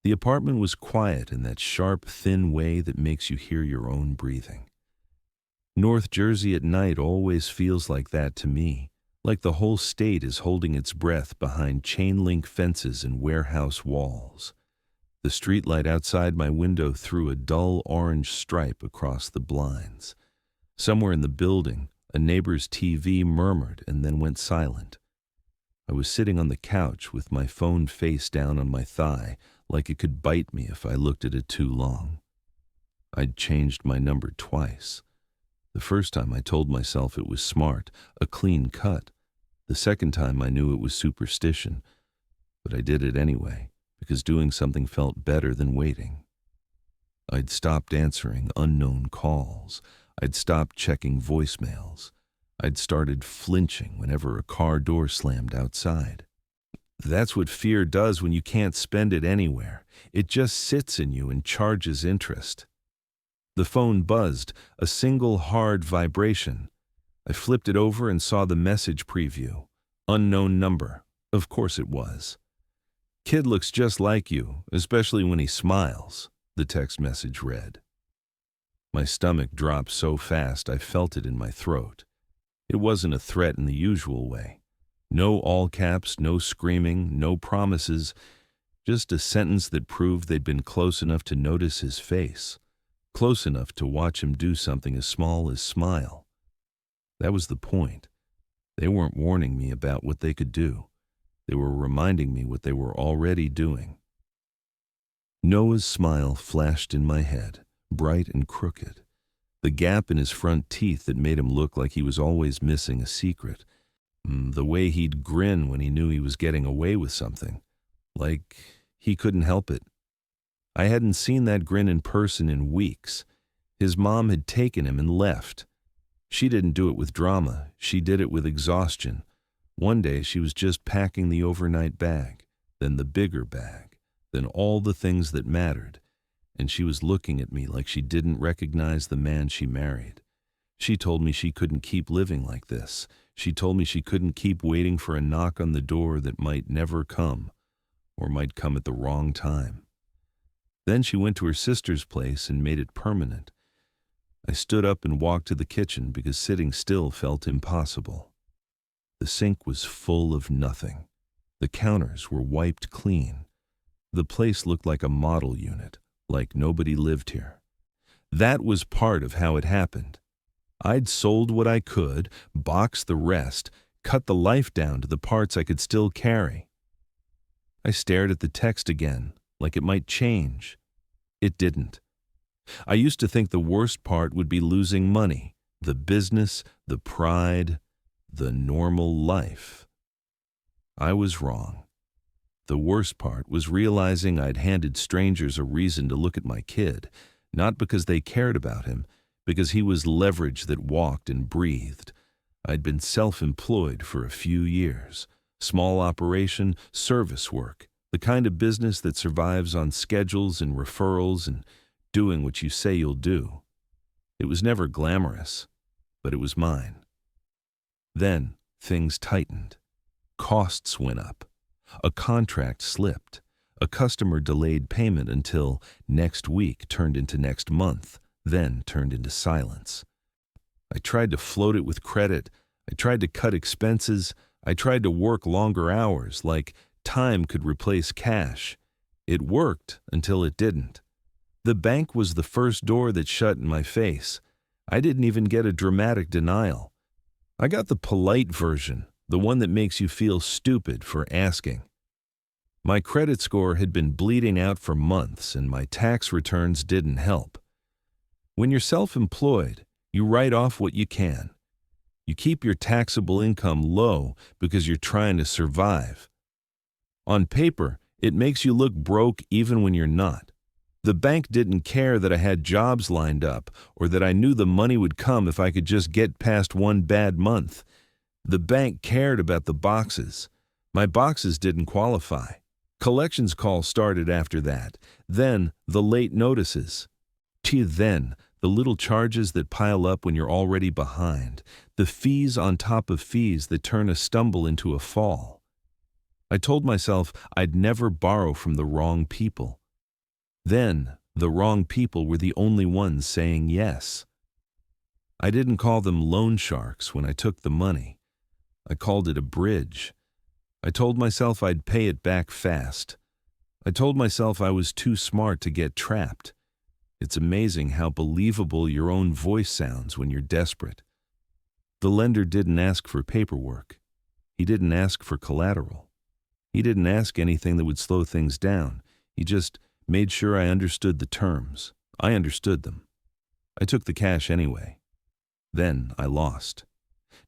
The apartment was quiet in that sharp, thin way that makes you hear your own breathing. North Jersey at night always feels like that to me, like the whole state is holding its breath behind chain-link fences and warehouse walls. The streetlight outside my window threw a dull orange stripe across the blinds. Somewhere in the building, a neighbor's TV murmured and then went silent. I was sitting on the couch with my phone face down on my thigh, like it could bite me if I looked at it too long. I'd changed my number twice. The first time I told myself it was smart, a clean cut. The second time I knew it was superstition, but I did it anyway, because doing something felt better than waiting. I'd stopped answering unknown calls. I'd stopped checking voicemails. I'd started flinching whenever a car door slammed outside. That's what fear does when you can't spend it anywhere. It just sits in you and charges interest. The phone buzzed, a single hard vibration. I flipped it over and saw the message preview. Unknown number. Of course it was. Kid looks just like you, especially when he smiles, the text message read. My stomach dropped so fast I felt it in my throat. It wasn't a threat in the usual way. No all caps, no screaming, no promises, just a sentence that proved they'd been close enough to notice his face, close enough to watch him do something as small as smile. That was the point. They weren't warning me about what they could do. They were reminding me what they were already doing. Noah's smile flashed in my head, bright and crooked. The gap in his front teeth that made him look like he was always missing a secret. The way he'd grin when he knew he was getting away with something. Like he couldn't help it. I hadn't seen that grin in person in weeks. His mom had taken him and left. She didn't do it with drama. She did it with exhaustion. One day she was just packing the overnight bag, then the bigger bag, then all the things that mattered, and she was looking at me like she didn't recognize the man she married. She told me she couldn't keep living like this. She told me she couldn't keep waiting for a knock on the door that might never come, or might come at the wrong time. Then she went to her sister's place and made it permanent. I stood up and walked to the kitchen because sitting still felt impossible. The sink was full of nothing. The counters were wiped clean. The place looked like a model unit, like nobody lived here. That was part of how it happened. I'd sold what I could, boxed the rest, cut the life down to the parts I could still carry. I stared at the text again, like it might change. It didn't. I used to think the worst part would be losing money, the business, the pride, the normal life. I was wrong. The worst part was realizing I'd handed strangers a reason to look at my kid, not because they cared about him, because he was leverage that walked and breathed. I'd been self-employed for a few years. Small operation, service work, the kind of business that survives on schedules and referrals and doing what you say you'll do. It was never glamorous, but it was mine. Then things tightened. Costs went up. A contract slipped. A customer delayed payment until next week turned into next month, then turned into silence. I tried to float it with credit. I tried to cut expenses. I tried to work longer hours, like time could replace cash. It worked until it didn't. The bank was the first door that shut in my face. I didn't even get a dramatic denial. I got the polite version, the one that makes you feel stupid for asking. My credit score had been bleeding out for months, and my tax returns didn't help. When you're self-employed, you write off what you can. You keep your taxable income low because you're trying to survive. On paper, it makes you look broke even when you're not. The bank didn't care that I had jobs lined up or that I knew the money would come if I could just get past one bad month. The bank cared about the boxes. My boxes didn't qualify. Collections calls started after that. Then the late notices. Then the little charges that pile up when you're already behind. The fees on top of fees that turn a stumble into a fall. I told myself I'd never borrow from the wrong people. Then, the wrong people were the only ones saying yes. I didn't call them loan sharks when I took the money. I called it a bridge. I told myself I'd pay it back fast. I told myself I was too smart to get trapped. It's amazing how believable your own voice sounds when you're desperate. The lender didn't ask for paperwork. He didn't ask for collateral. He didn't ask anything that would slow things down. He just made sure I understood the terms. I understood them. I took the cash anyway. Then I lost.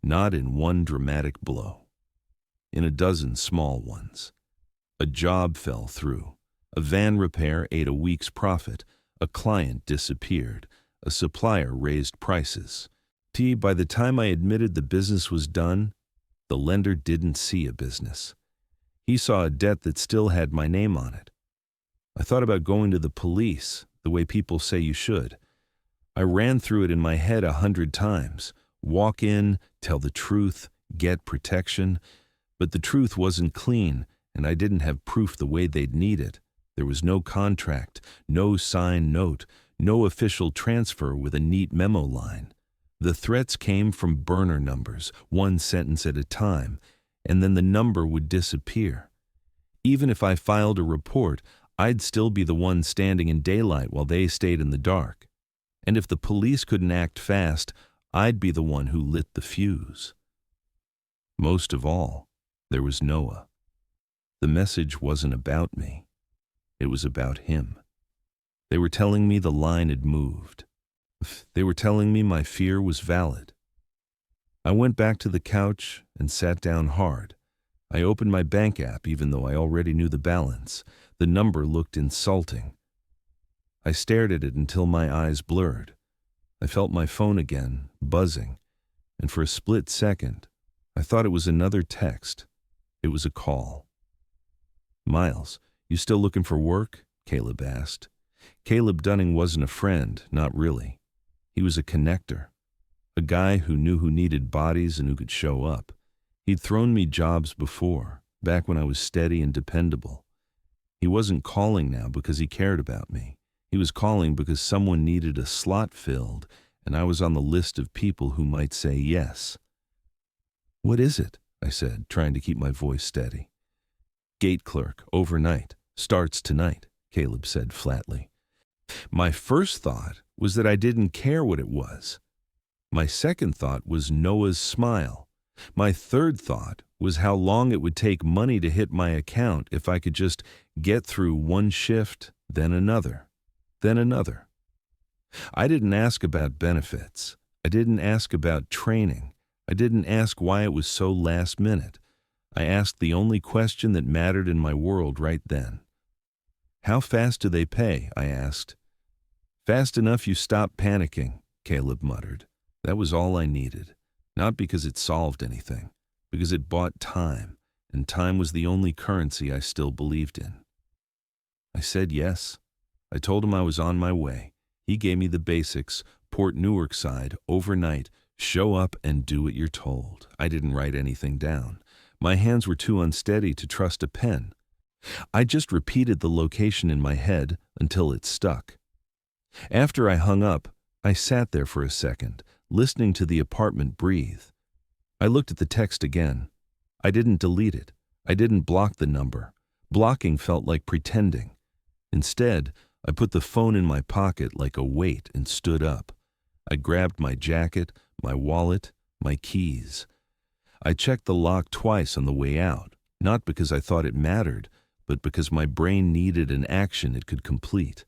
Not in one dramatic blow. In a dozen small ones. A job fell through. A van repair ate a week's profit. A client disappeared. A supplier raised prices. By the time I admitted the business was done, the lender didn't see a business. He saw a debt that still had my name on it. I thought about going to the police, the way people say you should. I ran through it in my head 100 times. Walk in, tell the truth, get protection. But the truth wasn't clean, and I didn't have proof the way they'd need it. There was no contract, no signed note, no official transfer with a neat memo line. The threats came from burner numbers, one sentence at a time, and then the number would disappear. Even if I filed a report, I'd still be the one standing in daylight while they stayed in the dark. And if the police couldn't act fast, I'd be the one who lit the fuse. Most of all, there was Noah. The message wasn't about me. It was about him. They were telling me the line had moved. They were telling me my fear was valid. I went back to the couch and sat down hard. I opened my bank app even though I already knew the balance. The number looked insulting. I stared at it until my eyes blurred. I felt my phone again, buzzing, and for a split second, I thought it was another text. It was a call. "Miles, you still looking for work?" Caleb asked. Caleb Dunning wasn't a friend, not really. He was a connector, a guy who knew who needed bodies and who could show up. He'd thrown me jobs before, back when I was steady and dependable. He wasn't calling now because he cared about me. He was calling because someone needed a slot filled, and I was on the list of people who might say yes. "What is it?" I said, trying to keep my voice steady. "Gate clerk, overnight. Starts tonight," Caleb said flatly. My first thought was that I didn't care what it was. My second thought was Noah's smile. My third thought was how long it would take money to hit my account if I could just get through one shift, then another, then another. I didn't ask about benefits. I didn't ask about training. I didn't ask why it was so last minute. I asked the only question that mattered in my world right then. "How fast do they pay?" I asked. "Fast enough you stop panicking," Caleb muttered. That was all I needed. Not because it solved anything, because it bought time, and time was the only currency I still believed in. I said yes. I told him I was on my way. He gave me the basics, Port Newark side, overnight, show up and do what you're told. I didn't write anything down. My hands were too unsteady to trust a pen. I just repeated the location in my head until it stuck. After I hung up, I sat there for a second, listening to the apartment breathe. I looked at the text again. I didn't delete it. I didn't block the number. Blocking felt like pretending. Instead, I put the phone in my pocket like a weight and stood up. I grabbed my jacket, my wallet, my keys. I checked the lock twice on the way out, not because I thought it mattered, but because my brain needed an action it could complete.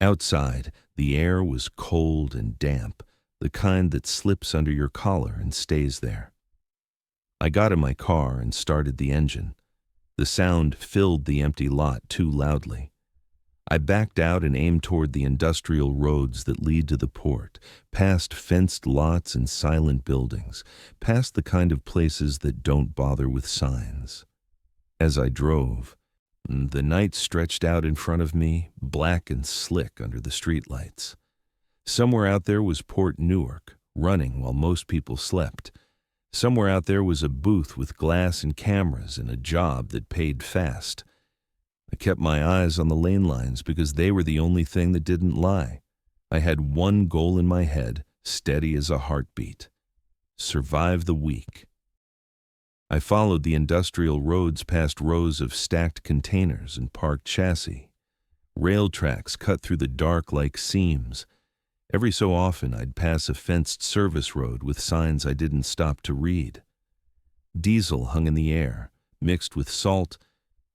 Outside, the air was cold and damp, the kind that slips under your collar and stays there. I got in my car and started the engine. The sound filled the empty lot too loudly. I backed out and aimed toward the industrial roads that lead to the port, past fenced lots and silent buildings, past the kind of places that don't bother with signs. As I drove, the night stretched out in front of me, black and slick under the streetlights. Somewhere out there was Port Newark, running while most people slept. Somewhere out there was a booth with glass and cameras and a job that paid fast. I kept my eyes on the lane lines because they were the only thing that didn't lie. I had one goal in my head, steady as a heartbeat: survive the week. I followed the industrial roads past rows of stacked containers and parked chassis. Rail tracks cut through the dark like seams. Every so often I'd pass a fenced service road with signs I didn't stop to read. Diesel hung in the air, mixed with salt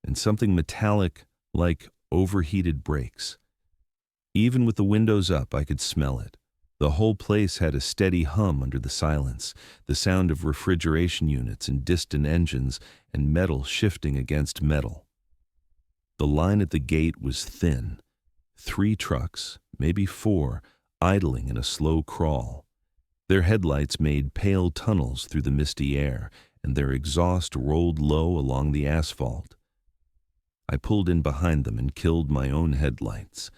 and something metallic like overheated brakes. Even with the windows up, I could smell it. The whole place had a steady hum under the silence, the sound of refrigeration units and distant engines and metal shifting against metal. The line at the gate was thin. 3 trucks, maybe 4, idling in a slow crawl. Their headlights made pale tunnels through the misty air, and their exhaust rolled low along the asphalt. I pulled in behind them and killed my own headlights,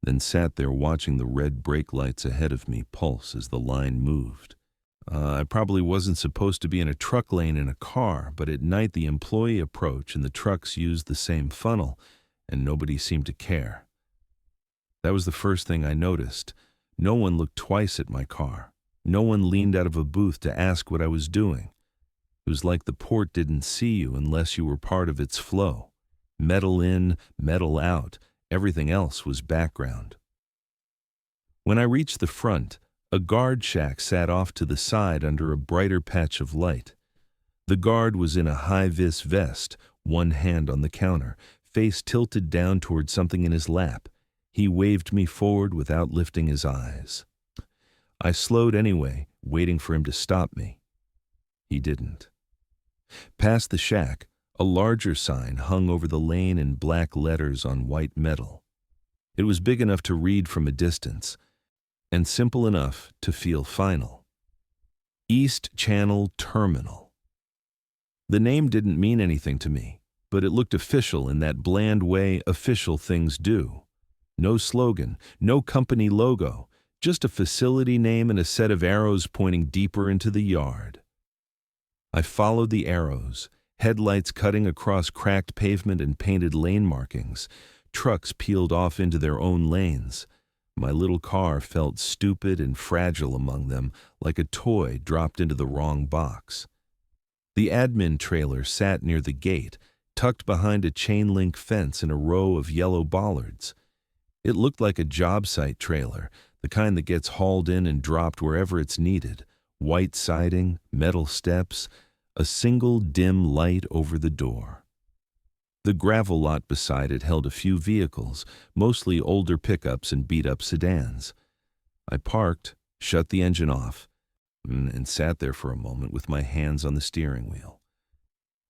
then sat there watching the red brake lights ahead of me pulse as the line moved. I probably wasn't supposed to be in a truck lane in a car, but at night the employee approach and the trucks used the same funnel, and nobody seemed to care. That was the first thing I noticed. No one looked twice at my car. No one leaned out of a booth to ask what I was doing. It was like the port didn't see you unless you were part of its flow. Metal in, metal out. Everything else was background. When I reached the front, a guard shack sat off to the side under a brighter patch of light. The guard was in a high-vis vest, one hand on the counter, face tilted down toward something in his lap. He waved me forward without lifting his eyes. I slowed anyway, waiting for him to stop me. He didn't. Past the shack, a larger sign hung over the lane in black letters on white metal. It was big enough to read from a distance, and simple enough to feel final. East Channel Terminal. The name didn't mean anything to me, but it looked official in that bland way official things do. No slogan, no company logo, just a facility name and a set of arrows pointing deeper into the yard. I followed the arrows, headlights cutting across cracked pavement and painted lane markings. Trucks peeled off into their own lanes. My little car felt stupid and fragile among them, like a toy dropped into the wrong box. The admin trailer sat near the gate, tucked behind a chain-link fence in a row of yellow bollards. It looked like a job site trailer, the kind that gets hauled in and dropped wherever it's needed. White siding, metal steps, a single dim light over the door. The gravel lot beside it held a few vehicles, mostly older pickups and beat-up sedans. I parked, shut the engine off, and sat there for a moment with my hands on the steering wheel.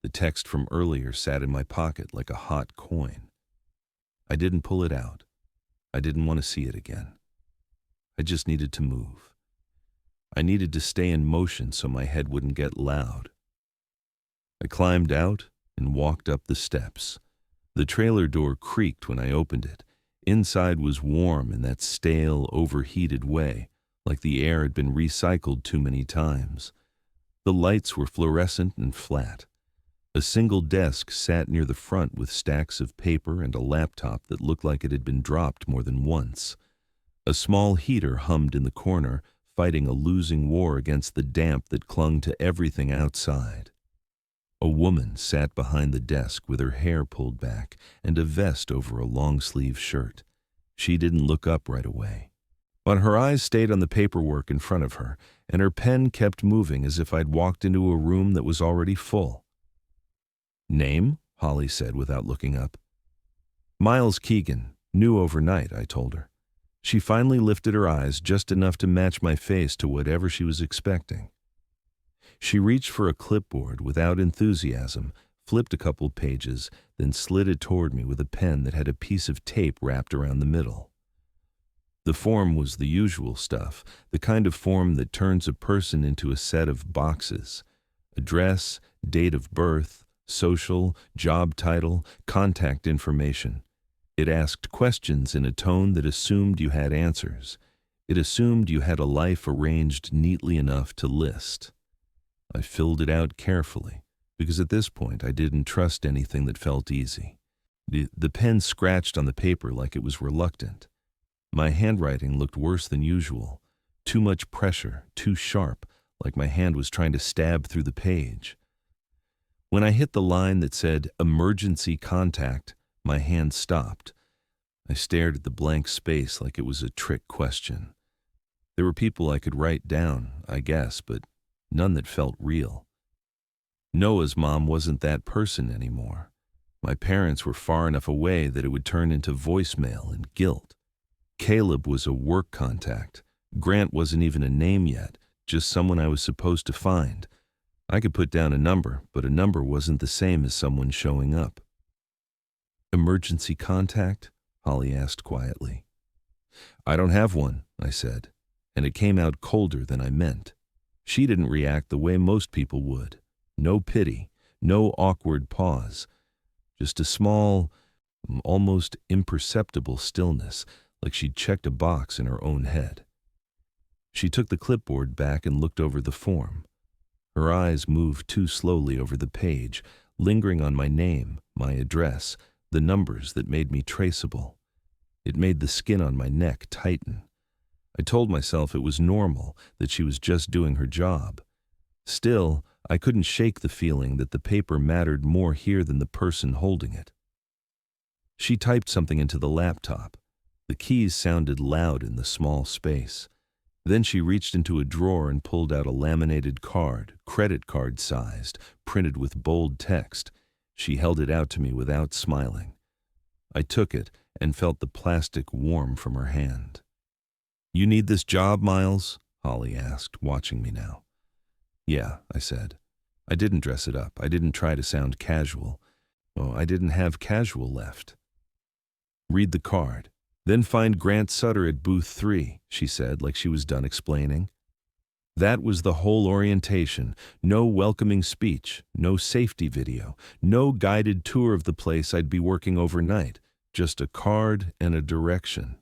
The text from earlier sat in my pocket like a hot coin. I didn't pull it out. I didn't want to see it again. I just needed to move. I needed to stay in motion so my head wouldn't get loud. I climbed out and walked up the steps. The trailer door creaked when I opened it. Inside was warm in that stale, overheated way, like the air had been recycled too many times. The lights were fluorescent and flat. A single desk sat near the front with stacks of paper and a laptop that looked like it had been dropped more than once. A small heater hummed in the corner, fighting a losing war against the damp that clung to everything outside. A woman sat behind the desk with her hair pulled back and a vest over a long-sleeve shirt. She didn't look up right away. But her eyes stayed on the paperwork in front of her, and her pen kept moving as if I'd walked into a room that was already full. "Name?" Holly said without looking up. "Miles Keegan, new overnight," I told her. She finally lifted her eyes just enough to match my face to whatever she was expecting. She reached for a clipboard without enthusiasm, flipped a couple pages, then slid it toward me with a pen that had a piece of tape wrapped around the middle. The form was the usual stuff, the kind of form that turns a person into a set of boxes. Address, date of birth, social, job title, contact information. It asked questions in a tone that assumed you had answers. It assumed you had a life arranged neatly enough to list. I filled it out carefully, because at this point I didn't trust anything that felt easy. The pen scratched on the paper like it was reluctant. My handwriting looked worse than usual. Too much pressure, too sharp, like my hand was trying to stab through the page. When I hit the line that said emergency contact, my hand stopped. I stared at the blank space like it was a trick question. There were people I could write down, I guess, but none that felt real. Noah's mom wasn't that person anymore. My parents were far enough away that it would turn into voicemail and guilt. Caleb was a work contact. Grant wasn't even a name yet, just someone I was supposed to find. I could put down a number, but a number wasn't the same as someone showing up. Emergency contact? Holly asked quietly. I don't have one, I said, and it came out colder than I meant. She didn't react the way most people would. No pity, no awkward pause. Just a small, almost imperceptible stillness, like she'd checked a box in her own head. She took the clipboard back and looked over the form. Her eyes moved too slowly over the page, lingering on my name, my address, the numbers that made me traceable. It made the skin on my neck tighten. I told myself it was normal, that she was just doing her job. Still, I couldn't shake the feeling that the paper mattered more here than the person holding it. She typed something into the laptop. The keys sounded loud in the small space. Then she reached into a drawer and pulled out a laminated card, credit card sized, printed with bold text. She held it out to me without smiling. I took it and felt the plastic warm from her hand. You need this job, Miles? Holly asked, watching me now. Yeah, I said. I didn't dress it up. I didn't try to sound casual. Oh, I didn't have casual left. Read the card. Then find Grant Sutter at booth 3, she said, like she was done explaining. That was the whole orientation. No welcoming speech, no safety video, no guided tour of the place I'd be working overnight, just a card and a direction.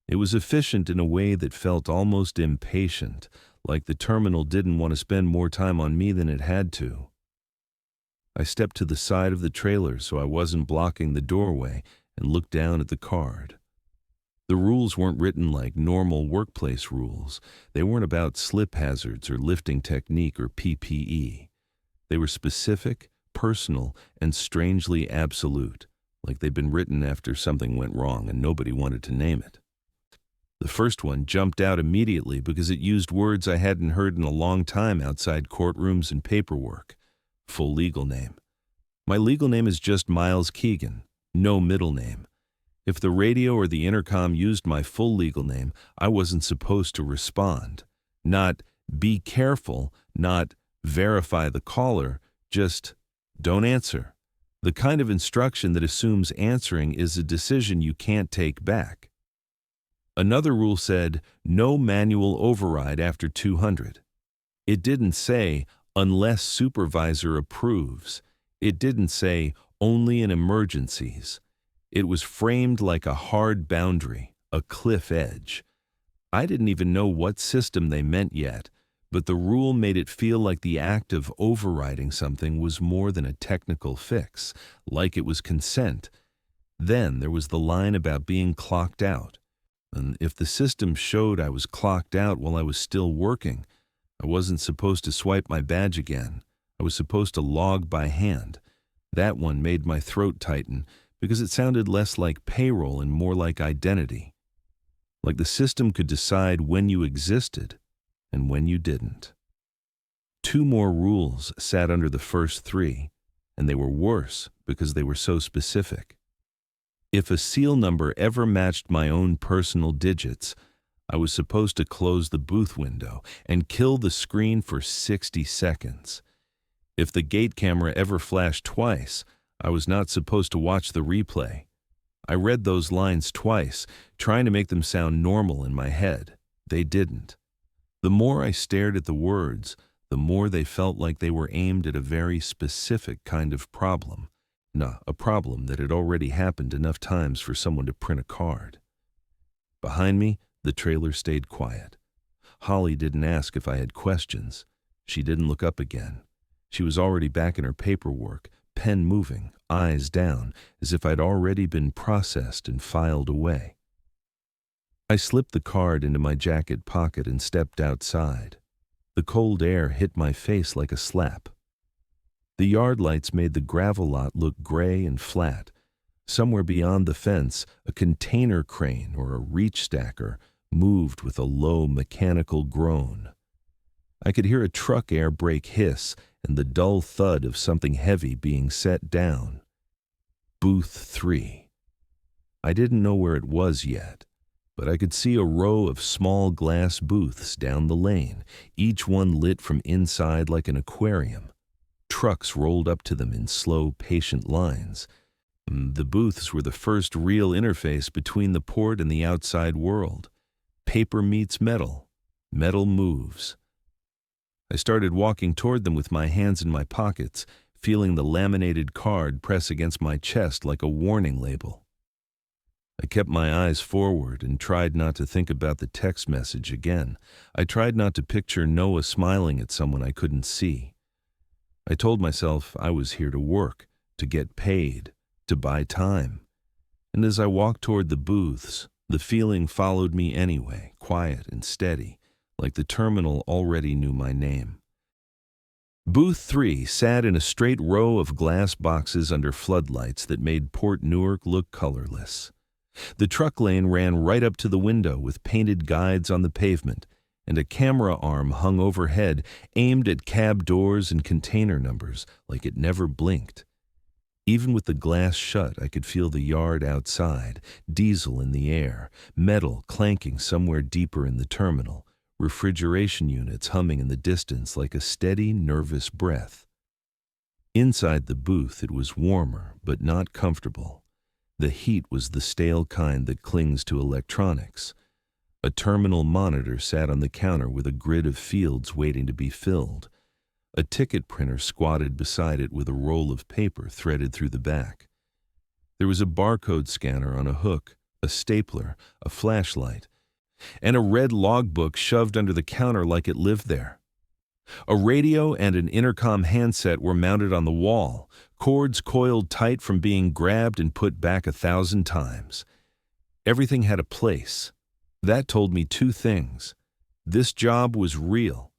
It was efficient in a way that felt almost impatient, like the terminal didn't want to spend more time on me than it had to. I stepped to the side of the trailer so I wasn't blocking the doorway and looked down at the card. The rules weren't written like normal workplace rules. They weren't about slip hazards or lifting technique or PPE. They were specific, personal, and strangely absolute, like they'd been written after something went wrong and nobody wanted to name it. The first one jumped out immediately because it used words I hadn't heard in a long time outside courtrooms and paperwork. Full legal name. My legal name is just Miles Keegan, no middle name. If the radio or the intercom used my full legal name, I wasn't supposed to respond. Not be careful, not verify the caller, just don't answer. The kind of instruction that assumes answering is a decision you can't take back. Another rule said, no manual override after 200. It didn't say, unless supervisor approves. It didn't say, only in emergencies. It was framed like a hard boundary, a cliff edge. I didn't even know what system they meant yet, but the rule made it feel like the act of overriding something was more than a technical fix, like it was consent. Then there was the line about being clocked out. And if the system showed I was clocked out while I was still working, I wasn't supposed to swipe my badge again. I was supposed to log by hand. That one made my throat tighten because it sounded less like payroll and more like identity. Like the system could decide when you existed and when you didn't. 2 more rules sat under the first 3, and they were worse because they were so specific. If a seal number ever matched my own personal digits, I was supposed to close the booth window and kill the screen for 60 seconds. If the gate camera ever flashed twice, I was not supposed to watch the replay. I read those lines twice, trying to make them sound normal in my head. They didn't. The more I stared at the words, the more they felt like they were aimed at a very specific kind of problem. A problem that had already happened enough times for someone to print a card. Behind me, the trailer stayed quiet. Holly didn't ask if I had questions. She didn't look up again. She was already back in her paperwork, pen moving, eyes down, as if I'd already been processed and filed away. I slipped the card into my jacket pocket and stepped outside. The cold air hit my face like a slap. The yard lights made the gravel lot look gray and flat. Somewhere beyond the fence, a container crane or a reach stacker moved with a low mechanical groan. I could hear a truck air brake hiss and the dull thud of something heavy being set down. Booth 3. I didn't know where it was yet, but I could see a row of small glass booths down the lane, each one lit from inside like an aquarium. Trucks rolled up to them in slow, patient lines. The booths were the first real interface between the port and the outside world. Paper meets metal. Metal moves. I started walking toward them with my hands in my pockets, feeling the laminated card press against my chest like a warning label. I kept my eyes forward and tried not to think about the text message again. I tried not to picture Noah smiling at someone I couldn't see. I told myself I was here to work, to get paid, to buy time. And as I walked toward the booths, the feeling followed me anyway, quiet and steady, like the terminal already knew my name. Booth 3 sat in a straight row of glass boxes under floodlights that made Port Newark look colorless. The truck lane ran right up to the window with painted guides on the pavement, and a camera arm hung overhead, aimed at cab doors and container numbers like it never blinked. Even with the glass shut, I could feel the yard outside, diesel in the air, metal clanking somewhere deeper in the terminal, refrigeration units humming in the distance like a steady, nervous breath. Inside the booth it was warmer, but not comfortable. The heat was the stale kind that clings to electronics. A terminal monitor sat on the counter with a grid of fields waiting to be filled. A ticket printer squatted beside it with a roll of paper threaded through the back. There was a barcode scanner on a hook, a stapler, a flashlight, and a red logbook shoved under the counter like it lived there. A radio and an intercom handset were mounted on the wall, cords coiled tight from being grabbed and put back 1,000 times. Everything had a place. That told me two things. This job was real,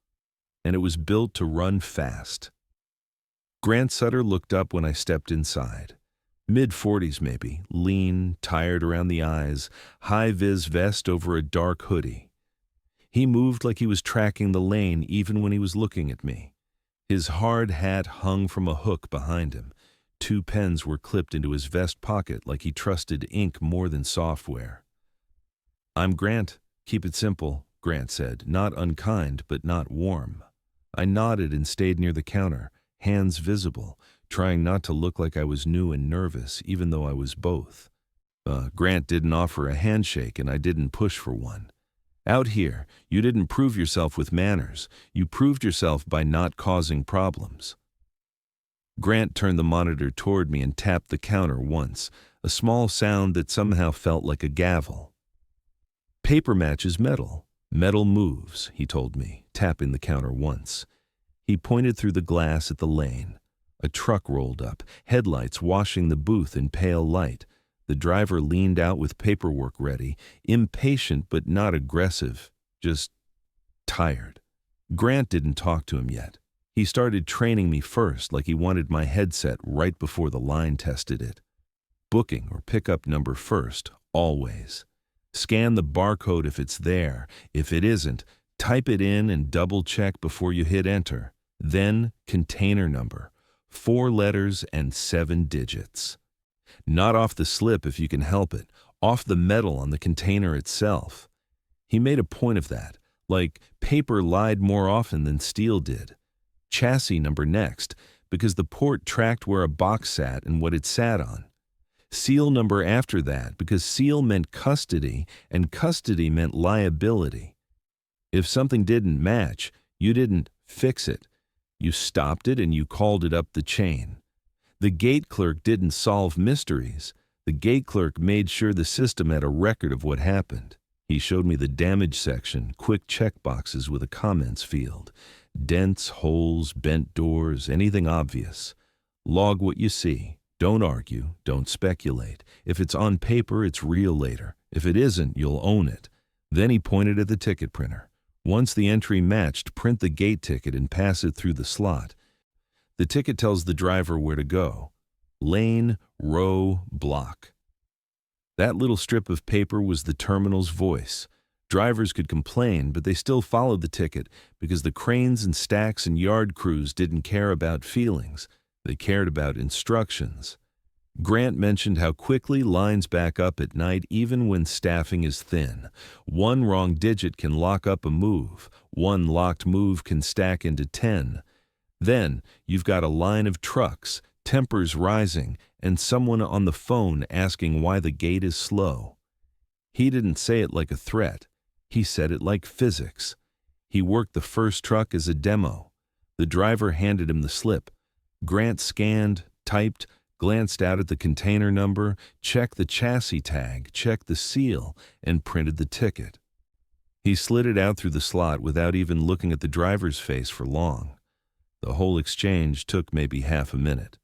and it was built to run fast. Grant Sutter looked up when I stepped inside. Mid-40s maybe, lean, tired around the eyes, high-vis vest over a dark hoodie. He moved like he was tracking the lane even when he was looking at me. His hard hat hung from a hook behind him. 2 pens were clipped into his vest pocket like he trusted ink more than software. "I'm Grant. Keep it simple," Grant said, not unkind but not warm. I nodded and stayed near the counter, hands visible, trying not to look like I was new and nervous, even though I was both. Grant didn't offer a handshake, and I didn't push for one. Out here, you didn't prove yourself with manners. You proved yourself by not causing problems. Grant turned the monitor toward me and tapped the counter once, a small sound that somehow felt like a gavel. "Paper matches metal. Metal moves," he told me, tapping the counter once. He pointed through the glass at the lane. A truck rolled up, headlights washing the booth in pale light. The driver leaned out with paperwork ready, impatient but not aggressive, just tired. Grant didn't talk to him yet. He started training me first, like he wanted my headset right before the line tested it. Booking or pickup number first, always. Scan the barcode if it's there. If it isn't, type it in and double-check before you hit enter. Then, container number. 4 letters and 7 digits. Not off the slip if you can help it, off the metal on the container itself. He made a point of that, like paper lied more often than steel did. Chassis number next, because the port tracked where a box sat and what it sat on. Seal number after that, because seal meant custody, and custody meant liability. If something didn't match, you didn't fix it. You stopped it and you called it up the chain. The gate clerk didn't solve mysteries. The gate clerk made sure the system had a record of what happened. He showed me the damage section, quick checkboxes with a comments field. Dents, holes, bent doors, anything obvious. Log what you see. Don't argue, don't speculate. If it's on paper, it's real later. If it isn't, you'll own it. Then he pointed at the ticket printer. Once the entry matched, print the gate ticket and pass it through the slot. The ticket tells the driver where to go. Lane, row, block. That little strip of paper was the terminal's voice. Drivers could complain, but they still followed the ticket because the cranes and stacks and yard crews didn't care about feelings. They cared about instructions. Grant mentioned how quickly lines back up at night even when staffing is thin. One wrong digit can lock up a move. One locked move can stack into 10. Then you've got a line of trucks, tempers rising, and someone on the phone asking why the gate is slow. He didn't say it like a threat. He said it like physics. He worked the first truck as a demo. The driver handed him the slip. Grant scanned, typed, glanced out at the container number, checked the chassis tag, checked the seal, and printed the ticket. He slid it out through the slot without even looking at the driver's face for long. The whole exchange took maybe half a minute.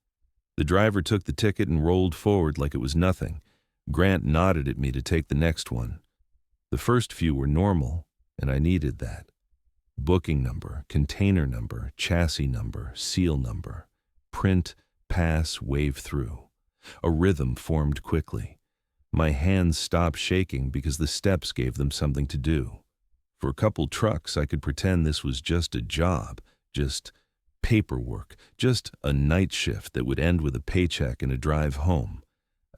The driver took the ticket and rolled forward like it was nothing. Grant nodded at me to take the next one. The first few were normal, and I needed that. Booking number, container number, chassis number, seal number. Print, pass, wave through. A rhythm formed quickly. My hands stopped shaking because the steps gave them something to do. For a couple trucks, I could pretend this was just a job, just paperwork, just a night shift that would end with a paycheck and a drive home.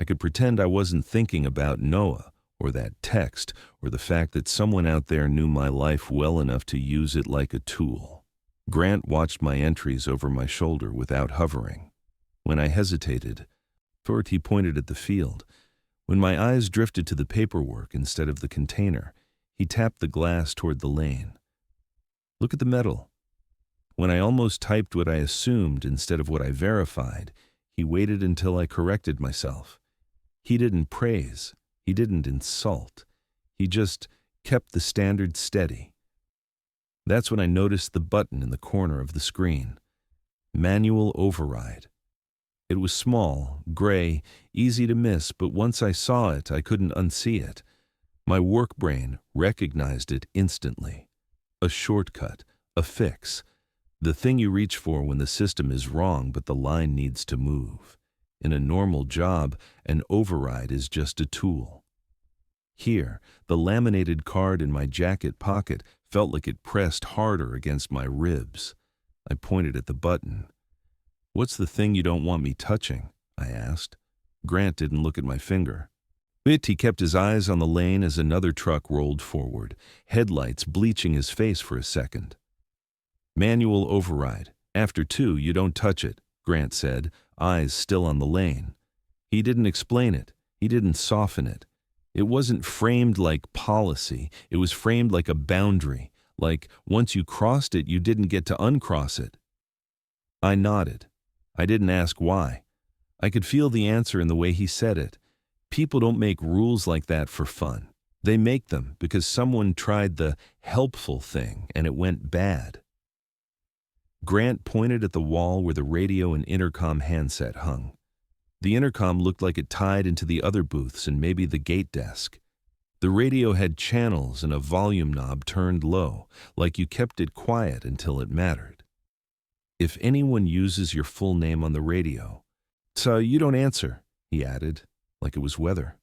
I could pretend I wasn't thinking about Noah, or that text, or the fact that someone out there knew my life well enough to use it like a tool. Grant watched my entries over my shoulder without hovering. When I hesitated, first he pointed at the field. When my eyes drifted to the paperwork instead of the container, he tapped the glass toward the lane. Look at the metal. When I almost typed what I assumed instead of what I verified, he waited until I corrected myself. He didn't praise. He didn't insult. He just kept the standard steady. That's when I noticed the button in the corner of the screen. Manual override. It was small, gray, easy to miss, but once I saw it, I couldn't unsee it. My work brain recognized it instantly. A shortcut, a fix. The thing you reach for when the system is wrong but the line needs to move. In a normal job, an override is just a tool. Here, the laminated card in my jacket pocket felt like it pressed harder against my ribs. I pointed at the button. "What's the thing you don't want me touching?" I asked. Grant didn't look at my finger. He kept his eyes on the lane as another truck rolled forward, headlights bleaching his face for a second. "Manual override. After 2, you don't touch it," Grant said, eyes still on the lane. He didn't explain it. He didn't soften it. It wasn't framed like policy. It was framed like a boundary, like once you crossed it, you didn't get to uncross it. I nodded. I didn't ask why. I could feel the answer in the way he said it. People don't make rules like that for fun. They make them because someone tried the helpful thing and it went bad. Grant pointed at the wall where the radio and intercom handset hung. The intercom looked like it tied into the other booths and maybe the gate desk. The radio had channels and a volume knob turned low, like you kept it quiet until it mattered. "If anyone uses your full name on the radio, so you don't answer," he added, like it was weather.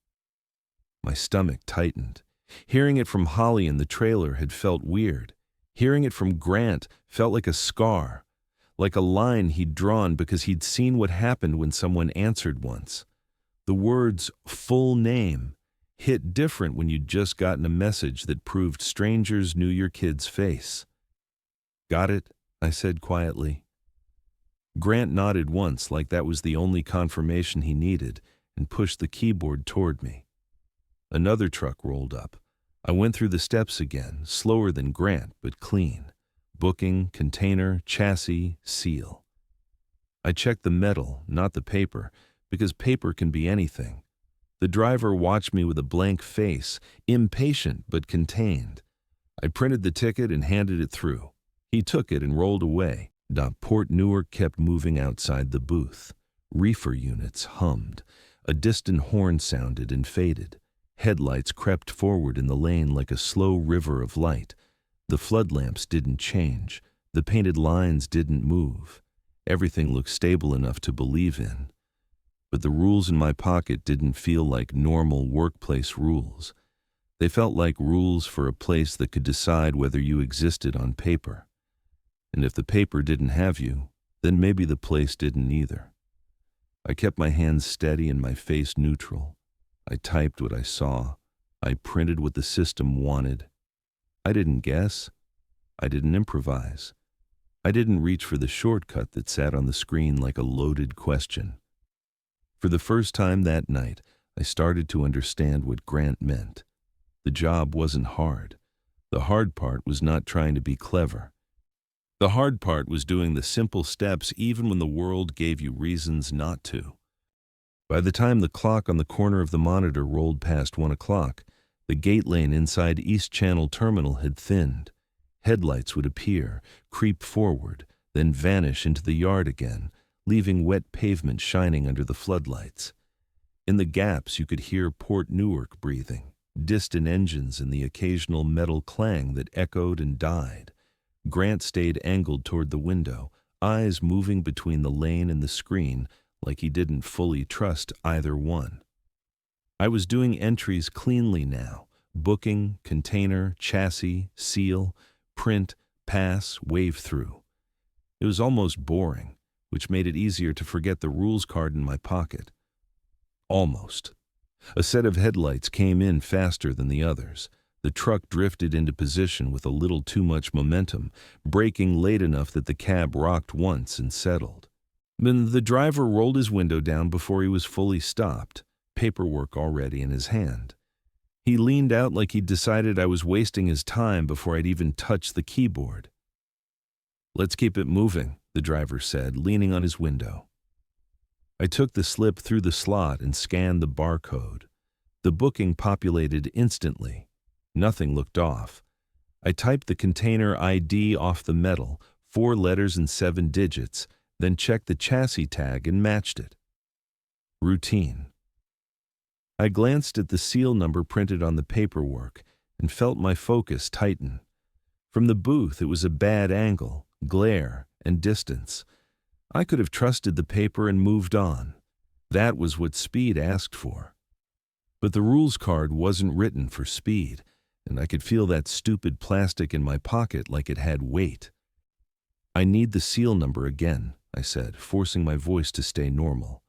My stomach tightened. Hearing it from Holly in the trailer had felt weird. Hearing it from Grant felt like a scar, like a line he'd drawn because he'd seen what happened when someone answered once. The words "full name" hit different when you'd just gotten a message that proved strangers knew your kid's face. "Got it?" I said quietly. Grant nodded once like that was the only confirmation he needed and pushed the keyboard toward me. Another truck rolled up. I went through the steps again, slower than Grant, but clean. Booking, container, chassis, seal. I checked the metal, not the paper, because paper can be anything. The driver watched me with a blank face, impatient but contained. I printed the ticket and handed it through. He took it and rolled away. Port Newark kept moving outside the booth. Reefer units hummed. A distant horn sounded and faded. Headlights crept forward in the lane like a slow river of light. The flood lamps didn't change. The painted lines didn't move. Everything looked stable enough to believe in. But the rules in my pocket didn't feel like normal workplace rules. They felt like rules for a place that could decide whether you existed on paper. And if the paper didn't have you, then maybe the place didn't either. I kept my hands steady and my face neutral. I typed what I saw. I printed what the system wanted. I didn't guess. I didn't improvise. I didn't reach for the shortcut that sat on the screen like a loaded question. For the first time that night, I started to understand what Grant meant. The job wasn't hard. The hard part was not trying to be clever. The hard part was doing the simple steps even when the world gave you reasons not to. By the time the clock on the corner of the monitor rolled past 1 o'clock, the gate lane inside East Channel Terminal had thinned. Headlights would appear, creep forward, then vanish into the yard again, leaving wet pavement shining under the floodlights. In the gaps you could hear Port Newark breathing, distant engines and the occasional metal clang that echoed and died. Grant stayed angled toward the window, eyes moving between the lane and the screen like he didn't fully trust either one. I was doing entries cleanly now: booking, container, chassis, seal, print, pass, wave through. It was almost boring, which made it easier to forget the rules card in my pocket. Almost. A set of headlights came in faster than the others. The truck drifted into position with a little too much momentum, braking late enough that the cab rocked once and settled. Then the driver rolled his window down before he was fully stopped, paperwork already in his hand. He leaned out like he'd decided I was wasting his time before I'd even touched the keyboard. "Let's keep it moving," the driver said, leaning on his window. I took the slip through the slot and scanned the barcode. The booking populated instantly. Nothing looked off. I typed the container ID off the metal, 4 letters and 7 digits, then checked the chassis tag and matched it. Routine. I glanced at the seal number printed on the paperwork and felt my focus tighten. From the booth, it was a bad angle, glare, and distance. I could have trusted the paper and moved on. That was what speed asked for. But the rules card wasn't written for speed, and I could feel that stupid plastic in my pocket like it had weight. "I need the seal number again," I said, forcing my voice to stay normal.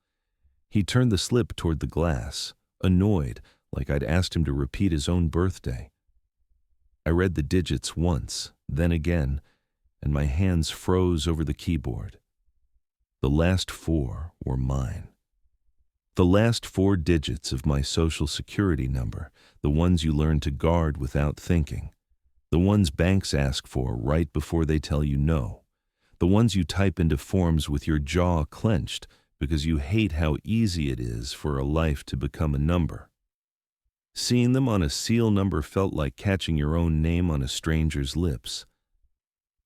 He turned the slip toward the glass, annoyed, like I'd asked him to repeat his own birthday. I read the digits once, then again, and my hands froze over the keyboard. The last 4 were mine. The last 4 digits of my Social Security number, the ones you learn to guard without thinking. The ones banks ask for right before they tell you no. The ones you type into forms with your jaw clenched because you hate how easy it is for a life to become a number. Seeing them on a seal number felt like catching your own name on a stranger's lips.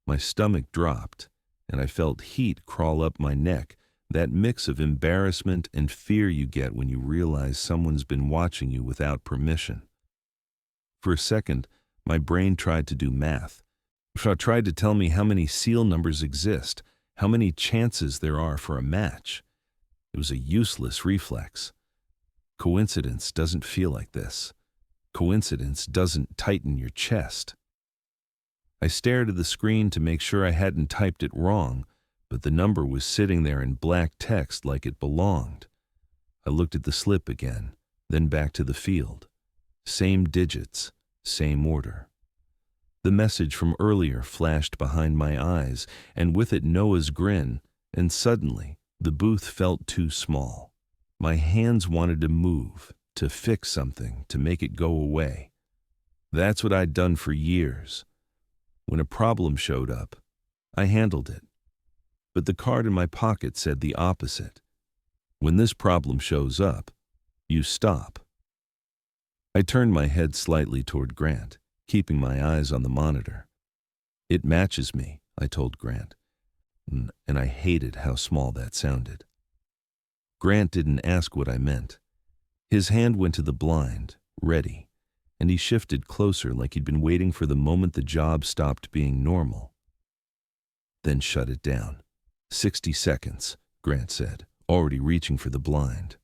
My stomach dropped, and I felt heat crawl up my neck, that mix of embarrassment and fear you get when you realize someone's been watching you without permission. For a second, my brain tried to do math. It tried to tell me how many seal numbers exist, how many chances there are for a match. It was a useless reflex. Coincidence doesn't feel like this. Coincidence doesn't tighten your chest. I stared at the screen to make sure I hadn't typed it wrong, but the number was sitting there in black text like it belonged. I looked at the slip again, then back to the field. Same digits, same order. The message from earlier flashed behind my eyes, and with it Noah's grin, and suddenly the booth felt too small. My hands wanted to move, to fix something, to make it go away. That's what I'd done for years. When a problem showed up, I handled it. But the card in my pocket said the opposite. When this problem shows up, you stop. I turned my head slightly toward Grant, keeping my eyes on the monitor. "It matches me," I told Grant, and I hated how small that sounded. Grant didn't ask what I meant. His hand went to the blind, ready, and he shifted closer like he'd been waiting for the moment the job stopped being normal. Then shut it down. 60 seconds, Grant said, already reaching for the blind.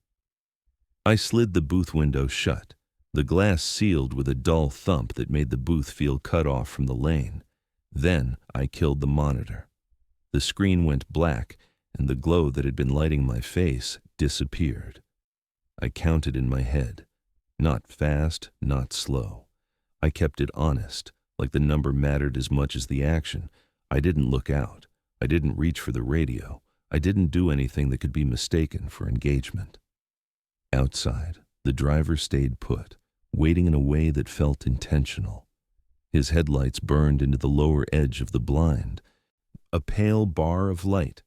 I slid the booth window shut, the glass sealed with a dull thump that made the booth feel cut off from the lane. Then I killed the monitor. The screen went black, and the glow that had been lighting my face disappeared. I counted in my head. Not fast, not slow. I kept it honest, like the number mattered as much as the action. I didn't look out. I didn't reach for the radio. I didn't do anything that could be mistaken for engagement. Outside, the driver stayed put, waiting in a way that felt intentional. His headlights burned into the lower edge of the blind. A pale bar of light.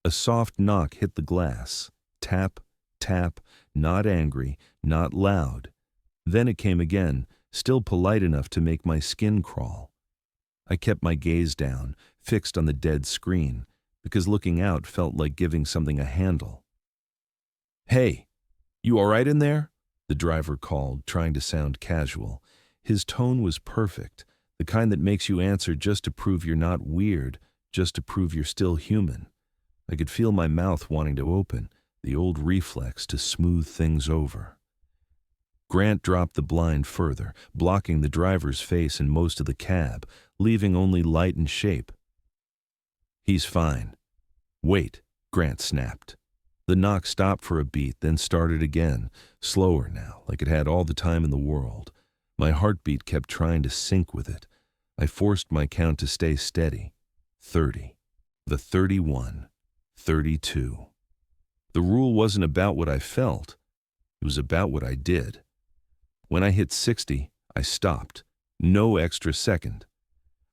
A soft knock hit the glass. Tap, tap, not angry, not loud. Then it came again, still polite enough to make my skin crawl. I kept my gaze down, fixed on the dead screen, because looking out felt like giving something a handle. "Hey, you all right in there?" the driver called, trying to sound casual. His tone was perfect, the kind that makes you answer just to prove you're not weird, just to prove you're still human. I could feel my mouth wanting to open, the old reflex to smooth things over. Grant dropped the blind further, blocking the driver's face and most of the cab, leaving only light and shape. "He's fine." "Wait," Grant snapped. The knock stopped for a beat, then started again, slower now, like it had all the time in the world. My heartbeat kept trying to sync with it. I forced my count to stay steady. 30. The 31. 32. The rule wasn't about what I felt. It was about what I did. When I hit 60, I stopped. No extra second.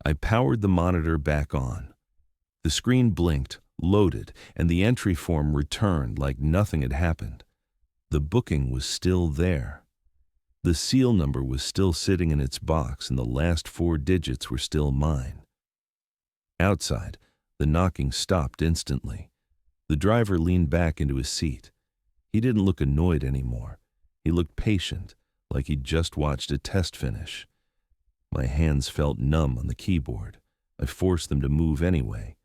I powered the monitor back on. The screen blinked, loaded, and the entry form returned like nothing had happened. The booking was still there. The seal number was still sitting in its box, and the last 4 digits were still mine. Outside, the knocking stopped instantly. The driver leaned back into his seat. He didn't look annoyed anymore. He looked patient, like he'd just watched a test finish. My hands felt numb on the keyboard. I forced them to move anyway.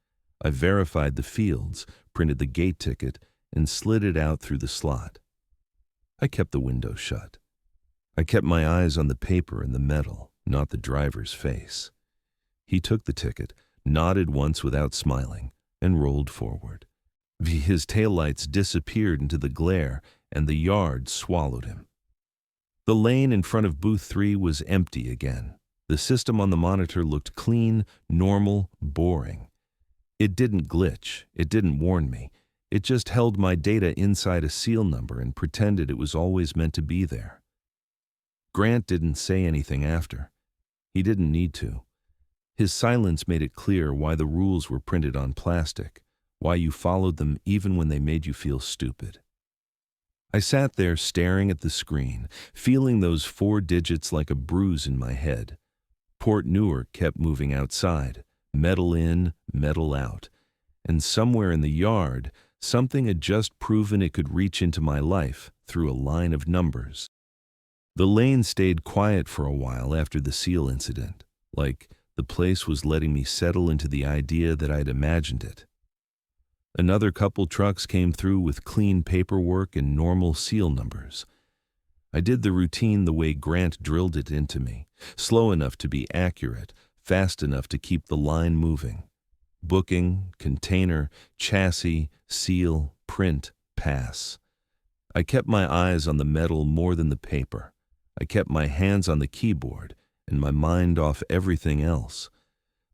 I verified the fields, printed the gate ticket, and slid it out through the slot. I kept the window shut. I kept my eyes on the paper and the metal, not the driver's face. He took the ticket, nodded once without smiling, and rolled forward. His taillights disappeared into the glare, and the yard swallowed him. The lane in front of booth 3 was empty again. The system on the monitor looked clean, normal, boring. It didn't glitch. It didn't warn me. It just held my data inside a seal number and pretended it was always meant to be there. Grant didn't say anything after. He didn't need to. His silence made it clear why the rules were printed on plastic, why you followed them even when they made you feel stupid. I sat there staring at the screen, feeling those 4 digits like a bruise in my head. Port Newark kept moving outside, metal in, metal out. And somewhere in the yard, something had just proven it could reach into my life through a line of numbers. The lane stayed quiet for a while after the seal incident, like the place was letting me settle into the idea that I'd imagined it. Another couple trucks came through with clean paperwork and normal seal numbers. I did the routine the way Grant drilled it into me, slow enough to be accurate, fast enough to keep the line moving. Booking, container, chassis, seal, print, pass. I kept my eyes on the metal more than the paper. I kept my hands on the keyboard and my mind off everything else.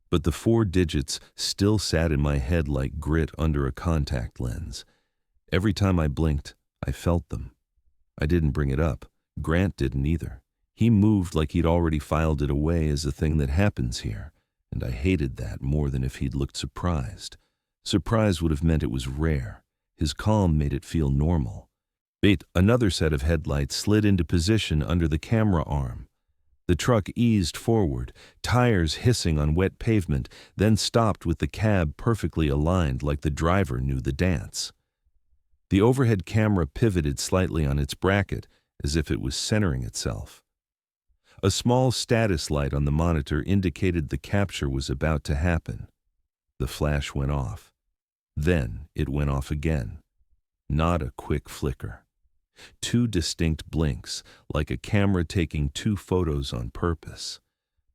But the 4 digits still sat in my head like grit under a contact lens. Every time I blinked, I felt them. I didn't bring it up. Grant didn't either. He moved like he'd already filed it away as a thing that happens here, and I hated that more than if he'd looked surprised. Surprise would have meant it was rare. His calm made it feel normal. Another set of headlights slid into position under the camera arm. The truck eased forward, tires hissing on wet pavement, then stopped with the cab perfectly aligned like the driver knew the dance. The overhead camera pivoted slightly on its bracket as if it was centering itself. A small status light on the monitor indicated the capture was about to happen. The flash went off. Then it went off again. Not a quick flicker. 2 distinct blinks, like a camera taking 2 photos on purpose.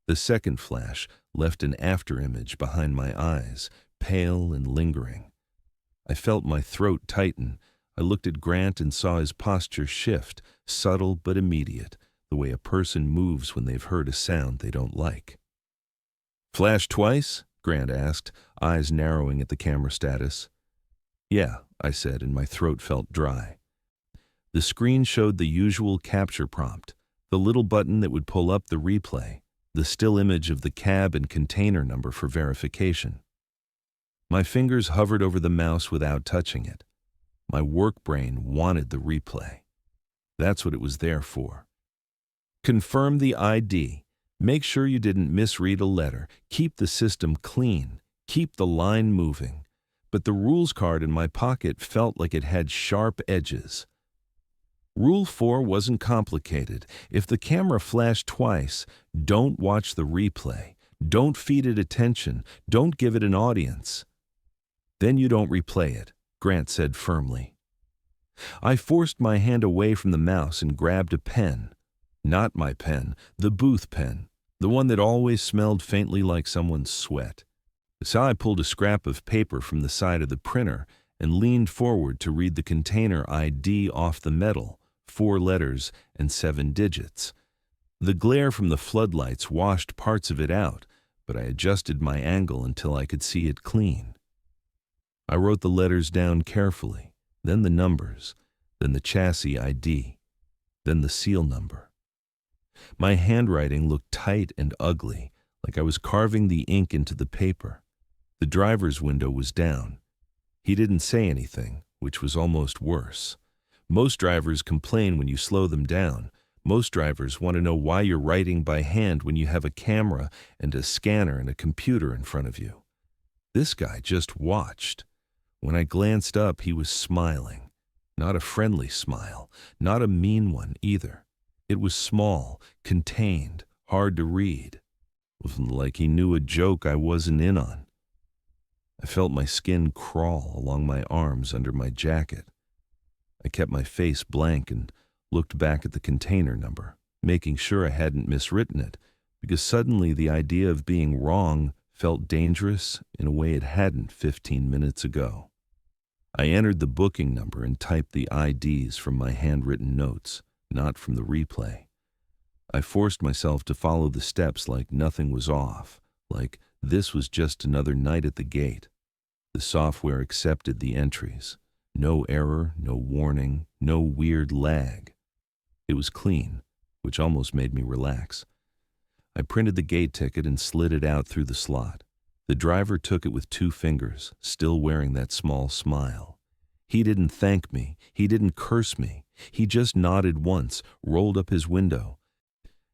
The second flash left an afterimage behind my eyes, pale and lingering. I felt my throat tighten. I looked at Grant and saw his posture shift, subtle but immediate, the way a person moves when they've heard a sound they don't like. "Flash twice?" Grant asked, eyes narrowing at the camera status. "Yeah," I said, and my throat felt dry. The screen showed the usual capture prompt, the little button that would pull up the replay, the still image of the cab and container number for verification. My fingers hovered over the mouse without touching it. My work brain wanted the replay. That's what it was there for. Confirm the ID. Make sure you didn't misread a letter. Keep the system clean. Keep the line moving. But the rules card in my pocket felt like it had sharp edges. Rule 4 wasn't complicated. If the camera flashed twice, don't watch the replay. Don't feed it attention. Don't give it an audience. Then you don't replay it, Grant said firmly. I forced my hand away from the mouse and grabbed a pen. Not my pen, the booth pen, the one that always smelled faintly like someone's sweat. So I pulled a scrap of paper from the side of the printer and leaned forward to read the container ID off the metal, 4 letters and 7 digits. The glare from the floodlights washed parts of it out, but I adjusted my angle until I could see it clean. I wrote the letters down carefully, then the numbers, then the chassis ID, then the seal number. My handwriting looked tight and ugly, like I was carving the ink into the paper. The driver's window was down. He didn't say anything, which was almost worse. Most drivers complain when you slow them down. Most drivers want to know why you're writing by hand when you have a camera and a scanner and a computer in front of you. This guy just watched. When I glanced up, he was smiling. Not a friendly smile, not a mean one either. It was small, contained, hard to read. Like he knew a joke I wasn't in on. I felt my skin crawl along my arms under my jacket. I kept my face blank and looked back at the container number, making sure I hadn't miswritten it, because suddenly the idea of being wrong felt dangerous in a way it hadn't 15 minutes ago. I entered the booking number and typed the IDs from my handwritten notes, not from the replay. I forced myself to follow the steps like nothing was off, like this was just another night at the gate. The software accepted the entries. No error, no warning, no weird lag. It was clean, which almost made me relax. I printed the gate ticket and slid it out through the slot. The driver took it with 2 fingers, still wearing that small smile. He didn't thank me. He didn't curse me. He just nodded once, rolled up his window,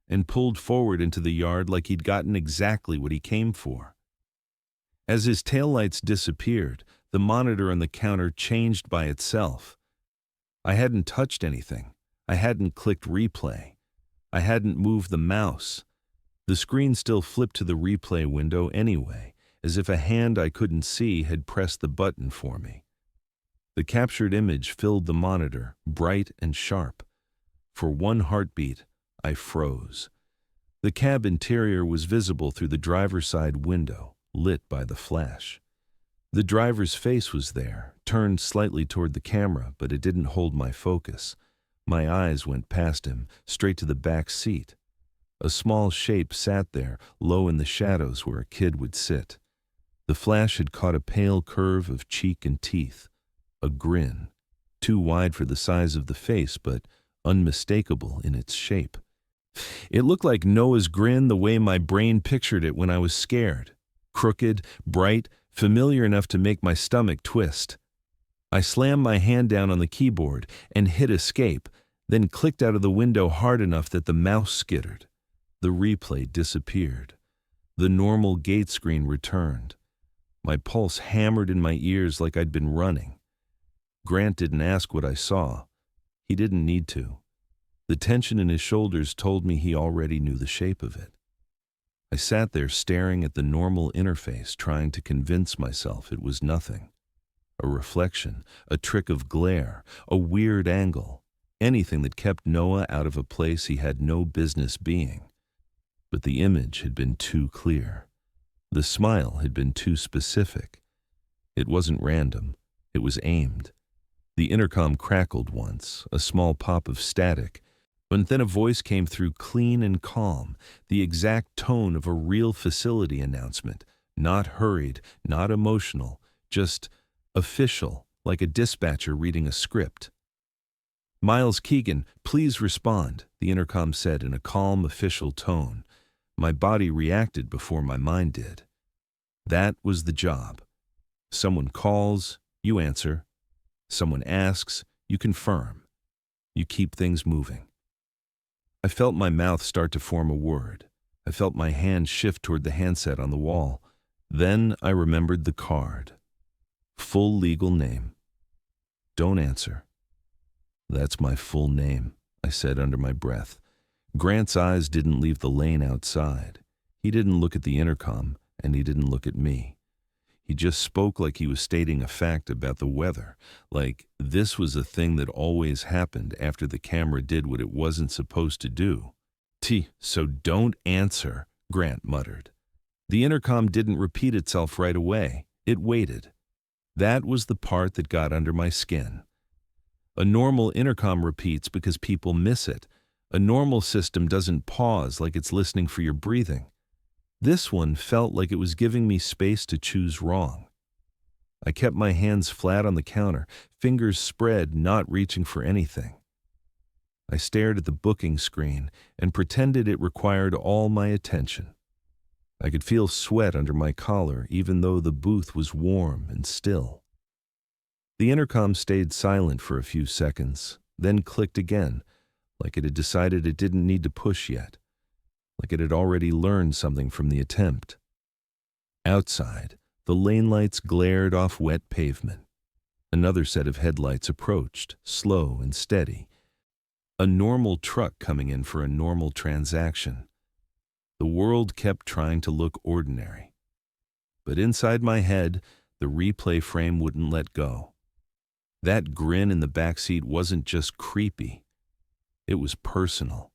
and pulled forward into the yard like he'd gotten exactly what he came for. As his taillights disappeared, the monitor on the counter changed by itself. I hadn't touched anything. I hadn't clicked replay. I hadn't moved the mouse. The screen still flipped to the replay window anyway, as if a hand I couldn't see had pressed the button for me. The captured image filled the monitor, bright and sharp. For one heartbeat, I froze. The cab interior was visible through the driver's side window, lit by the flash. The driver's face was there, turned slightly toward the camera, but it didn't hold my focus. My eyes went past him, straight to the back seat. A small shape sat there, low in the shadows where a kid would sit. The flash had caught a pale curve of cheek and teeth. A grin, too wide for the size of the face, but unmistakable in its shape. It looked like Noah's grin the way my brain pictured it when I was scared. Crooked, bright, familiar enough to make my stomach twist. I slammed my hand down on the keyboard and hit escape, then clicked out of the window hard enough that the mouse skittered. The replay disappeared. The normal gate screen returned. My pulse hammered in my ears like I'd been running. Grant didn't ask what I saw. He didn't need to. The tension in his shoulders told me he already knew the shape of it. I sat there staring at the normal interface, trying to convince myself it was nothing. A reflection, a trick of glare, a weird angle, anything that kept Noah out of a place he had no business being. But the image had been too clear. The smile had been too specific. It wasn't random. It was aimed. The intercom crackled once, a small pop of static, but then a voice came through clean and calm, the exact tone of a real facility announcement, not hurried, not emotional, just official, like a dispatcher reading a script. "Miles Keegan, please respond," the intercom said in a calm, official tone. My body reacted before my mind did. That was the job. Someone calls, you answer. Someone asks, you confirm. You keep things moving. I felt my mouth start to form a word. I felt my hand shift toward the handset on the wall. Then I remembered the card. Full legal name. Don't answer. That's my full name, I said under my breath. Grant's eyes didn't leave the lane outside. He didn't look at the intercom, and he didn't look at me. He just spoke like he was stating a fact about the weather, like this was a thing that always happened after the camera did what it wasn't supposed to do. So don't answer, Grant muttered. The intercom didn't repeat itself right away. It waited. That was the part that got under my skin. A normal intercom repeats because people miss it. A normal system doesn't pause like it's listening for your breathing. This one felt like it was giving me space to choose wrong. I kept my hands flat on the counter, fingers spread, not reaching for anything. I stared at the booking screen and pretended it required all my attention. I could feel sweat under my collar, even though the booth was warm and still. The intercom stayed silent for a few seconds, then clicked again, like it had decided it didn't need to push yet, like it had already learned something from the attempt. Outside, the lane lights glared off wet pavement. Another set of headlights approached, slow and steady. A normal truck coming in for a normal transaction. The world kept trying to look ordinary. But inside my head, the replay frame wouldn't let go. That grin in the backseat wasn't just creepy. It was personal.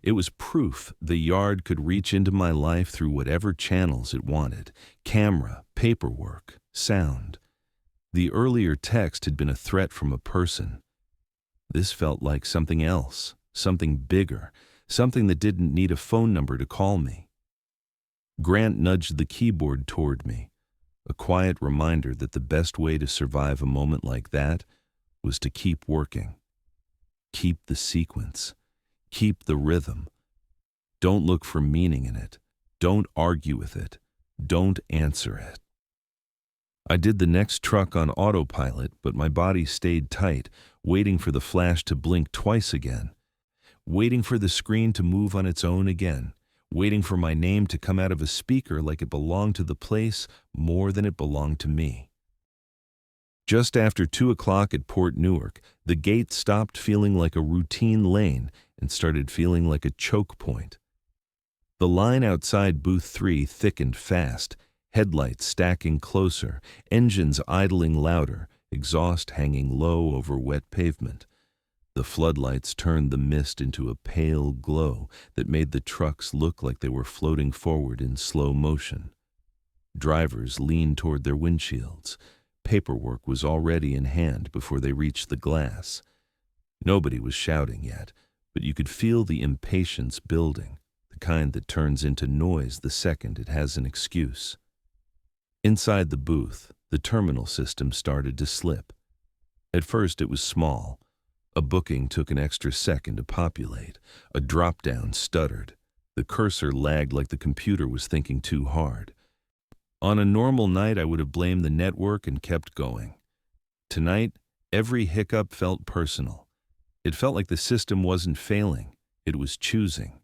It was proof the yard could reach into my life through whatever channels it wanted. Camera, paperwork, sound. The earlier text had been a threat from a person. This felt like something else, something bigger, something that didn't need a phone number to call me. Grant nudged the keyboard toward me, a quiet reminder that the best way to survive a moment like that was to keep working. Keep the sequence. Keep the rhythm. Don't look for meaning in it. Don't argue with it. Don't answer it. I did the next truck on autopilot, but my body stayed tight, waiting for the flash to blink twice again, waiting for the screen to move on its own again, waiting for my name to come out of a speaker like it belonged to the place more than it belonged to me. Just after 2 o'clock at Port Newark, the gate stopped feeling like a routine lane and started feeling like a choke point. The line outside Booth 3 thickened fast, headlights stacking closer, engines idling louder, exhaust hanging low over wet pavement. The floodlights turned the mist into a pale glow that made the trucks look like they were floating forward in slow motion. Drivers leaned toward their windshields. Paperwork was already in hand before they reached the glass. Nobody was shouting yet, but you could feel the impatience building, the kind that turns into noise the second it has an excuse. Inside the booth, the terminal system started to slip. At first it was small. A booking took an extra second to populate. A drop-down stuttered. The cursor lagged like the computer was thinking too hard. On a normal night, I would have blamed the network and kept going. Tonight, every hiccup felt personal. It felt like the system wasn't failing. It was choosing.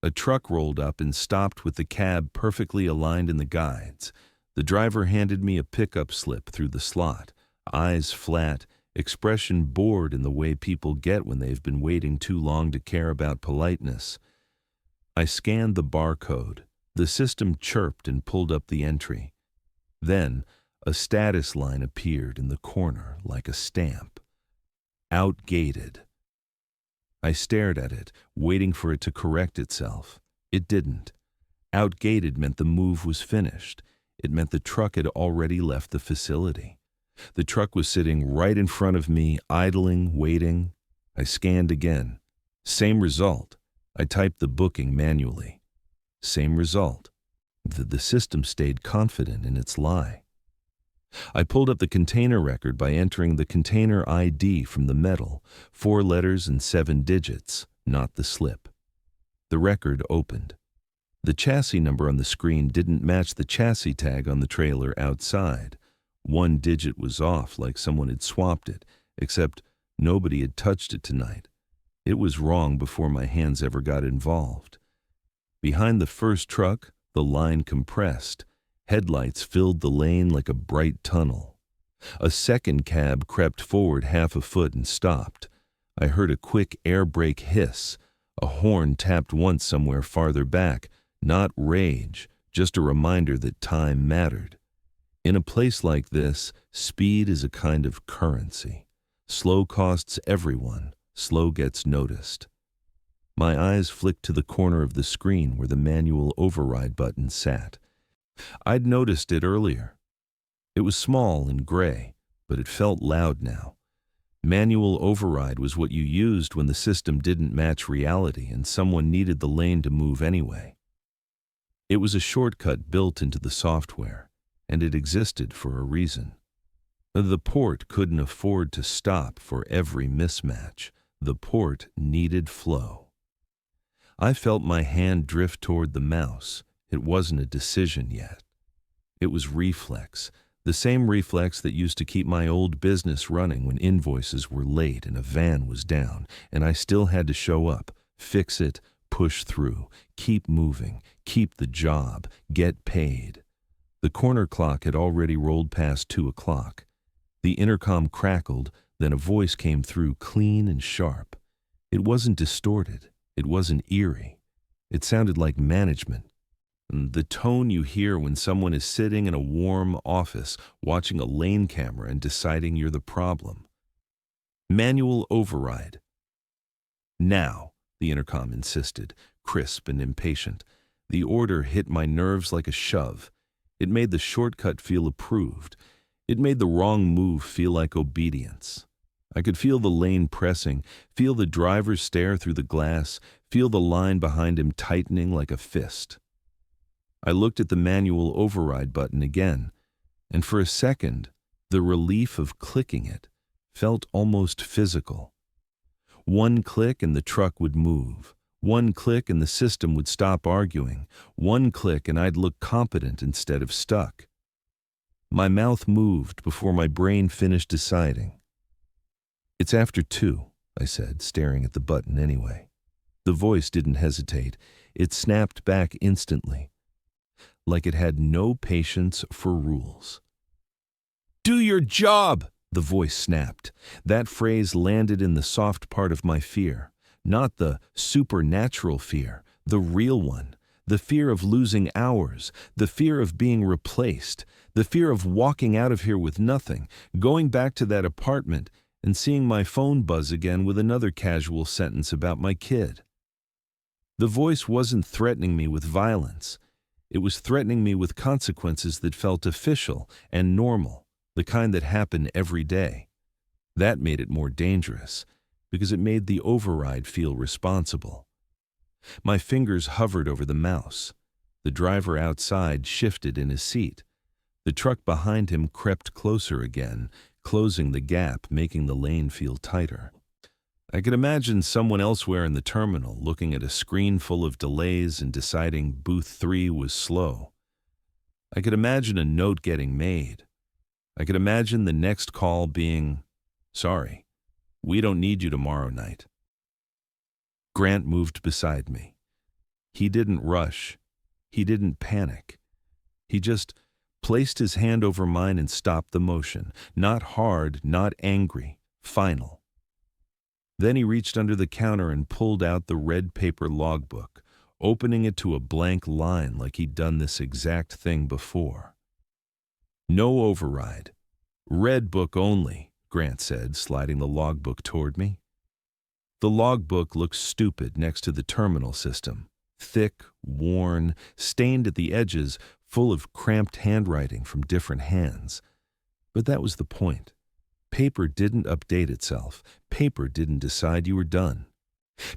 A truck rolled up and stopped with the cab perfectly aligned in the guides. The driver handed me a pickup slip through the slot. eyes flat, expression bored in the way people get when they've been waiting too long to care about politeness. I scanned the barcode. The system chirped and pulled up the entry. Then, a status line appeared in the corner like a stamp. Outgated. I stared at it, waiting for it to correct itself. It didn't. Outgated meant the move was finished. It meant the truck had already left the facility. The truck was sitting right in front of me, idling, waiting. I scanned again. Same result. I typed the booking manually. Same result. The system stayed confident in its lie. I pulled up the container record by entering the container ID from the metal, 4 letters and 7 digits, not the slip. The record opened. The chassis number on the screen didn't match the chassis tag on the trailer outside. 1 digit was off, like someone had swapped it, except nobody had touched it tonight. It was wrong before my hands ever got involved. Behind the first truck, the line compressed. Headlights filled the lane like a bright tunnel. A second cab crept forward half a foot and stopped. I heard a quick air brake hiss. A horn tapped once somewhere farther back. Not rage, just a reminder that time mattered. In a place like this, speed is a kind of currency. Slow costs everyone. Slow gets noticed. My eyes flicked to the corner of the screen where the manual override button sat. I'd noticed it earlier. It was small and gray, but it felt loud now. Manual override was what you used when the system didn't match reality and someone needed the lane to move anyway. It was a shortcut built into the software, and it existed for a reason. The port couldn't afford to stop for every mismatch. The port needed flow. I felt my hand drift toward the mouse. It wasn't a decision yet. It was reflex, the same reflex that used to keep my old business running when invoices were late and a van was down, and I still had to show up, fix it, push through, keep moving, keep the job, get paid. The corner clock had already rolled past 2 o'clock. The intercom crackled, then a voice came through clean and sharp. It wasn't distorted. It wasn't eerie. It sounded like management. The tone you hear when someone is sitting in a warm office watching a lane camera and deciding you're the problem. Manual override. Now, the intercom insisted, crisp and impatient. The order hit my nerves like a shove. It made the shortcut feel approved. It made the wrong move feel like obedience. I could feel the lane pressing, feel the driver stare through the glass, feel the line behind him tightening like a fist. I looked at the manual override button again, and for a second, the relief of clicking it felt almost physical. 1 click and the truck would move. 1 click and the system would stop arguing. 1 click and I'd look competent instead of stuck. My mouth moved before my brain finished deciding. "It's after 2, I said, staring at the button anyway. The voice didn't hesitate. It snapped back instantly, like it had no patience for rules. "Do your job!" the voice snapped. That phrase landed in the soft part of my fear, not the supernatural fear, the real one. The fear of losing hours, the fear of being replaced, the fear of walking out of here with nothing, going back to that apartment and seeing my phone buzz again with another casual sentence about my kid. The voice wasn't threatening me with violence. It was threatening me with consequences that felt official and normal, the kind that happen every day. That made it more dangerous, because it made the override feel responsible. My fingers hovered over the mouse. The driver outside shifted in his seat. The truck behind him crept closer again, closing the gap, making the lane feel tighter. I could imagine someone elsewhere in the terminal looking at a screen full of delays and deciding booth 3 was slow. I could imagine a note getting made. I could imagine the next call being, "Sorry, we don't need you tomorrow night." Grant moved beside me. He didn't rush. He didn't panic. He just placed his hand over mine and stopped the motion. Not hard, not angry, final. Then he reached under the counter and pulled out the red paper logbook, opening it to a blank line like he'd done this exact thing before. No override. Red book only, Grant said, sliding the logbook toward me. The logbook looked stupid next to the terminal system. Thick, worn, stained at the edges, full of cramped handwriting from different hands. But that was the point. Paper didn't update itself. Paper didn't decide you were done.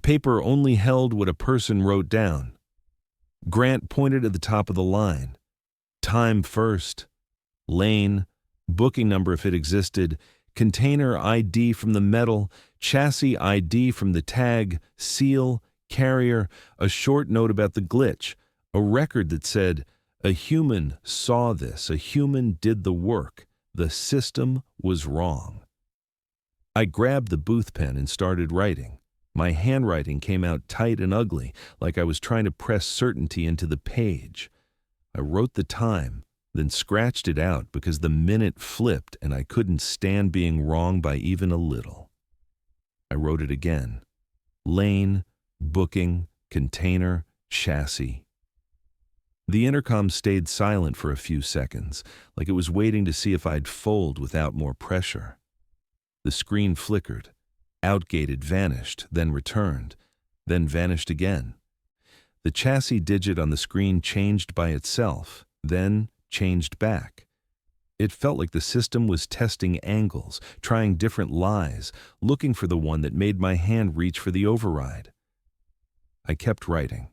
Paper only held what a person wrote down. Grant pointed at the top of the line. Time first. Lane, booking number if it existed, container ID from the metal, chassis ID from the tag, seal, carrier, a short note about the glitch, a record that said, a human saw this, a human did the work, the system was wrong. I grabbed the booth pen and started writing. My handwriting came out tight and ugly, like I was trying to press certainty into the page. I wrote the time, then scratched it out because the minute flipped and I couldn't stand being wrong by even a little. I wrote it again. Lane, booking, container, chassis. The intercom stayed silent for a few seconds, like it was waiting to see if I'd fold without more pressure. The screen flickered. Outgated vanished, then returned, then vanished again. The chassis digit on the screen changed by itself, then changed back. It felt like the system was testing angles, trying different lies, looking for the one that made my hand reach for the override. I kept writing.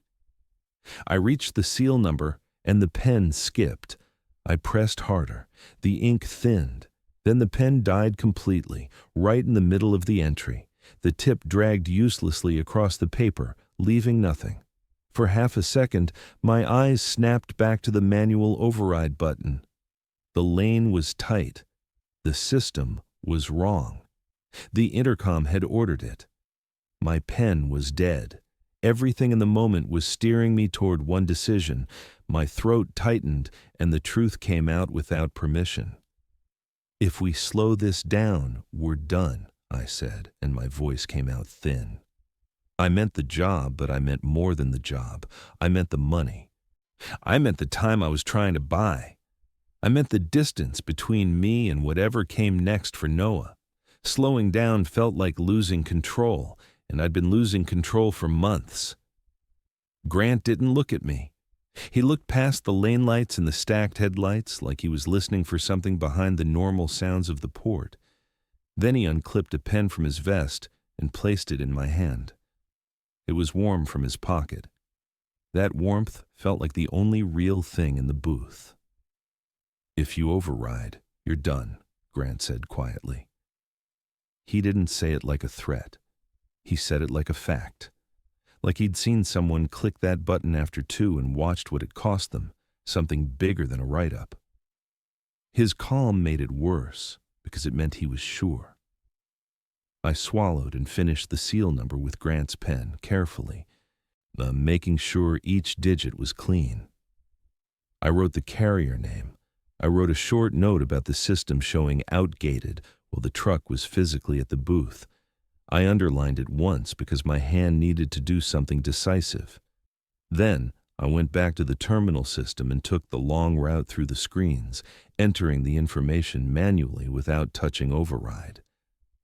I reached the seal number, and the pen skipped. I pressed harder. The ink thinned. Then the pen died completely, right in the middle of the entry. The tip dragged uselessly across the paper, leaving nothing. For half a second, my eyes snapped back to the manual override button. The lane was tight. The system was wrong. The intercom had ordered it. My pen was dead. Everything in the moment was steering me toward one decision. My throat tightened, and the truth came out without permission. If we slow this down, we're done, I said, and my voice came out thin. I meant the job, but I meant more than the job. I meant the money. I meant the time I was trying to buy. I meant the distance between me and whatever came next for Noah. Slowing down felt like losing control, and I'd been losing control for months. Grant didn't look at me. He looked past the lane lights and the stacked headlights like he was listening for something behind the normal sounds of the port. Then he unclipped a pen from his vest and placed it in my hand. It was warm from his pocket. That warmth felt like the only real thing in the booth. If you override, you're done, Grant said quietly. He didn't say it like a threat. He said it like a fact. Like he'd seen someone click that button after 2 and watched what it cost them, something bigger than a write-up. His calm made it worse because it meant he was sure. I swallowed and finished the seal number with Grant's pen, carefully, making sure each digit was clean. I wrote the carrier name. I wrote a short note about the system showing outgated while the truck was physically at the booth. I underlined it once because my hand needed to do something decisive. Then I went back to the terminal system and took the long route through the screens, entering the information manually without touching override.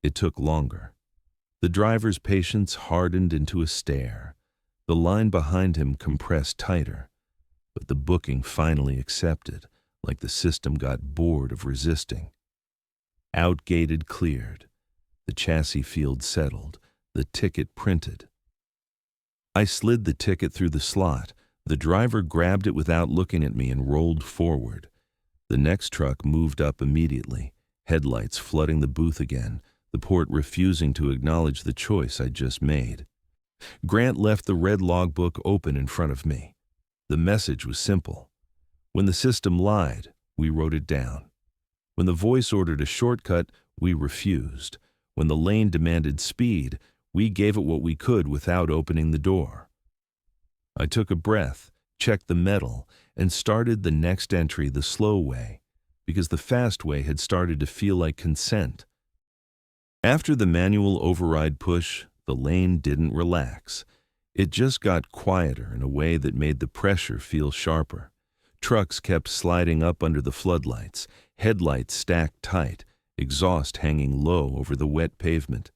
It took longer. The driver's patience hardened into a stare. The line behind him compressed tighter, but the booking finally accepted, like the system got bored of resisting. Outgated cleared. The chassis field settled. The ticket printed. I slid the ticket through the slot. The driver grabbed it without looking at me and rolled forward. The next truck moved up immediately, headlights flooding the booth again, the port refusing to acknowledge the choice I'd just made. Grant left the red logbook open in front of me. The message was simple. When the system lied, we wrote it down. When the voice ordered a shortcut, we refused. When the lane demanded speed, we gave it what we could without opening the door. I took a breath, checked the metal, and started the next entry the slow way, because the fast way had started to feel like consent. After the manual override push, the lane didn't relax. It just got quieter in a way that made the pressure feel sharper. Trucks kept sliding up under the floodlights, headlights stacked tight, exhaust hanging low over the wet pavement.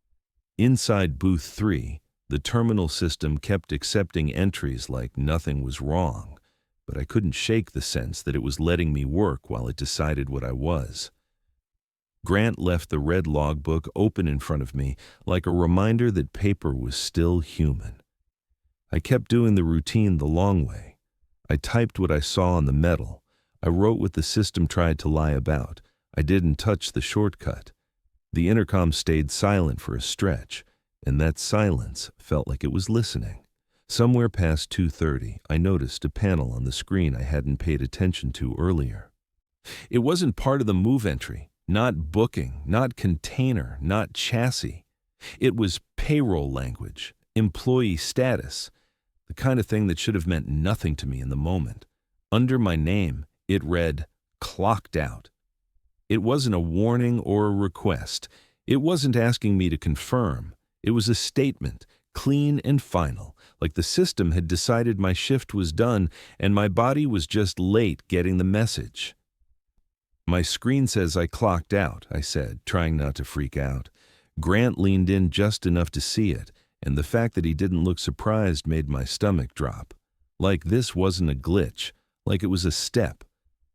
Inside booth 3, the terminal system kept accepting entries like nothing was wrong, but I couldn't shake the sense that it was letting me work while it decided what I was. Grant left the red logbook open in front of me like a reminder that paper was still human. I kept doing the routine the long way. I typed what I saw on the metal. I wrote what the system tried to lie about. I didn't touch the shortcut. The intercom stayed silent for a stretch, and that silence felt like it was listening. Somewhere past 2:30, I noticed a panel on the screen I hadn't paid attention to earlier. It wasn't part of the move entry, not booking, not container, not chassis. It was payroll language, employee status, the kind of thing that should have meant nothing to me in the moment. Under my name, it read, "Clocked out." It wasn't a warning or a request. It wasn't asking me to confirm. It was a statement, clean and final, like the system had decided my shift was done and my body was just late getting the message. "My screen says I clocked out," I said, trying not to freak out. Grant leaned in just enough to see it, and the fact that he didn't look surprised made my stomach drop. Like this wasn't a glitch, like it was a step.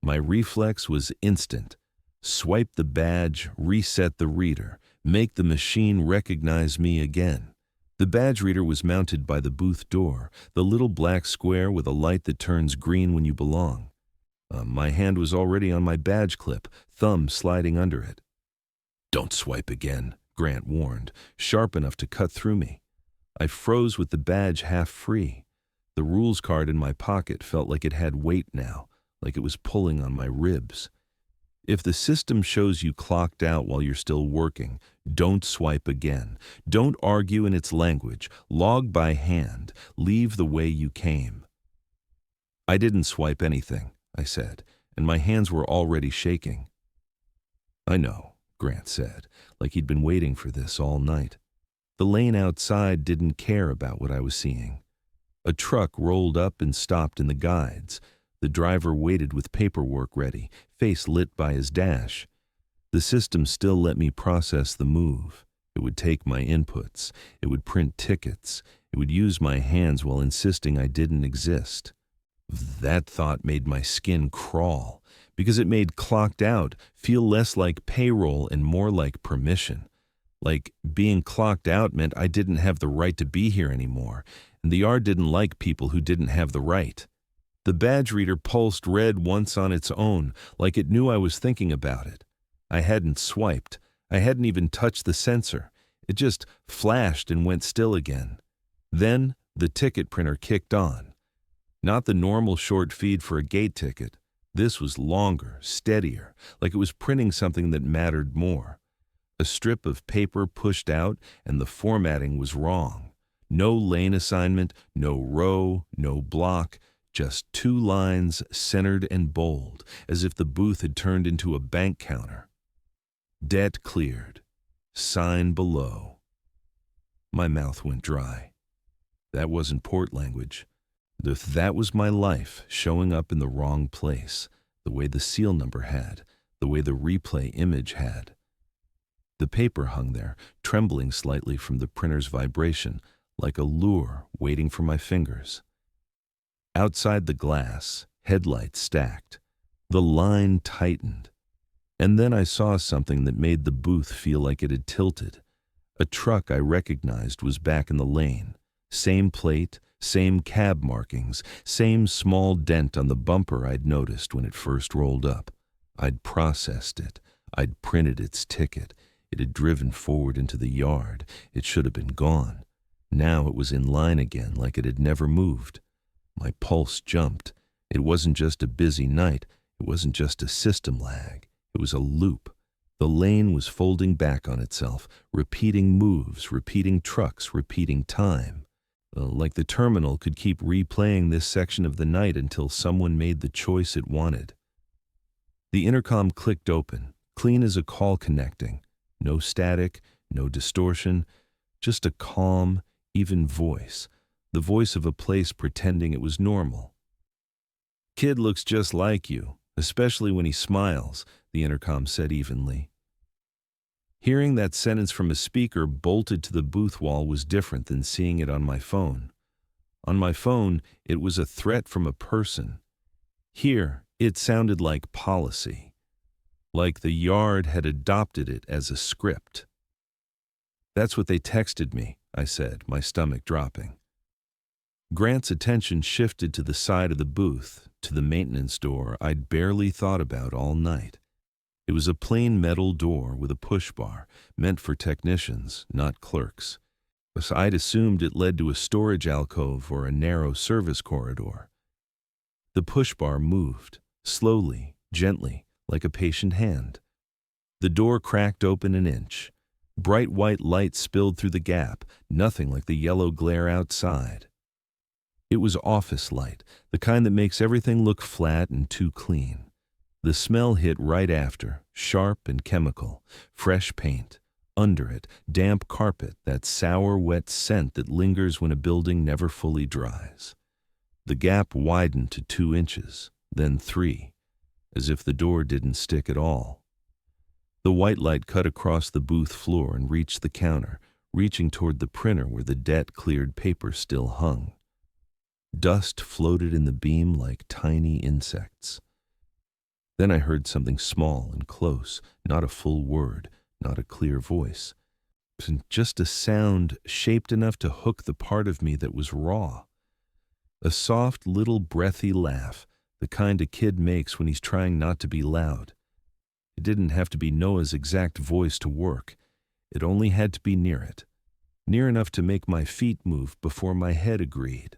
My reflex was instant. Swipe the badge, reset the reader, make the machine recognize me again. The badge reader was mounted by the booth door, the little black square with a light that turns green when you belong. My hand was already on my badge clip, thumb sliding under it. "Don't swipe again," Grant warned, sharp enough to cut through me. I froze with the badge half free. The rules card in my pocket felt like it had weight now, like it was pulling on my ribs. If the system shows you clocked out while you're still working, don't swipe again. Don't argue in its language. Log by hand. Leave the way you came. "I didn't swipe anything," I said, and my hands were already shaking. "I know," Grant said, like he'd been waiting for this all night. The lane outside didn't care about what I was seeing. A truck rolled up and stopped in the guides. The driver waited with paperwork ready, face lit by his dash. The system still let me process the move. It would take my inputs. It would print tickets. It would use my hands while insisting I didn't exist. That thought made my skin crawl, because it made clocked out feel less like payroll and more like permission. Like being clocked out meant I didn't have the right to be here anymore, and the yard didn't like people who didn't have the right. The badge reader pulsed red once on its own, like it knew I was thinking about it. I hadn't swiped. I hadn't even touched the sensor. It just flashed and went still again. Then the ticket printer kicked on. Not the normal short feed for a gate ticket. This was longer, steadier, like it was printing something that mattered more. A strip of paper pushed out, and the formatting was wrong. No lane assignment, no row, no block, just 2 lines centered and bold, as if the booth had turned into a bank counter. "Debt cleared. Sign below." My mouth went dry. That wasn't port language. That was my life showing up in the wrong place, the way the seal number had, the way the replay image had. The paper hung there, trembling slightly from the printer's vibration, like a lure waiting for my fingers. Outside the glass, headlights stacked. The line tightened. And then I saw something that made the booth feel like it had tilted. A truck I recognized was back in the lane. Same plate, same cab markings, same small dent on the bumper I'd noticed when it first rolled up. I'd processed it. I'd printed its ticket. It had driven forward into the yard. It should have been gone. Now it was in line again like it had never moved. My pulse jumped. It wasn't just a busy night. It wasn't just a system lag. It was a loop. The lane was folding back on itself, repeating moves, repeating trucks, repeating time. like the terminal could keep replaying this section of the night until someone made the choice it wanted. The intercom clicked open, clean as a call connecting. No static, no distortion, just a calm, even voice, the voice of a place pretending it was normal. "Kid looks just like you, especially when he smiles," the intercom said evenly. Hearing that sentence from a speaker bolted to the booth wall was different than seeing it on my phone. On my phone, it was a threat from a person. Here, it sounded like policy, like the yard had adopted it as a script. "That's what they texted me," I said, my stomach dropping. Grant's attention shifted to the side of the booth, to the maintenance door I'd barely thought about all night. It was a plain metal door with a push bar, meant for technicians, not clerks. So I'd assumed it led to a storage alcove or a narrow service corridor. The push bar moved, slowly, gently, like a patient hand. The door cracked open an inch. Bright white light spilled through the gap, nothing like the yellow glare outside. It was office light, the kind that makes everything look flat and too clean. The smell hit right after, sharp and chemical, fresh paint. Under it, damp carpet, that sour, wet scent that lingers when a building never fully dries. The gap widened to 2 inches, then 3, as if the door didn't stick at all. The white light cut across the booth floor and reached the counter, reaching toward the printer where the debt-cleared paper still hung. Dust floated in the beam like tiny insects. Then I heard something small and close, not a full word, not a clear voice, just a sound shaped enough to hook the part of me that was raw. A soft little breathy laugh, the kind a kid makes when he's trying not to be loud. It didn't have to be Noah's exact voice to work. It only had to be near it, near enough to make my feet move before my head agreed.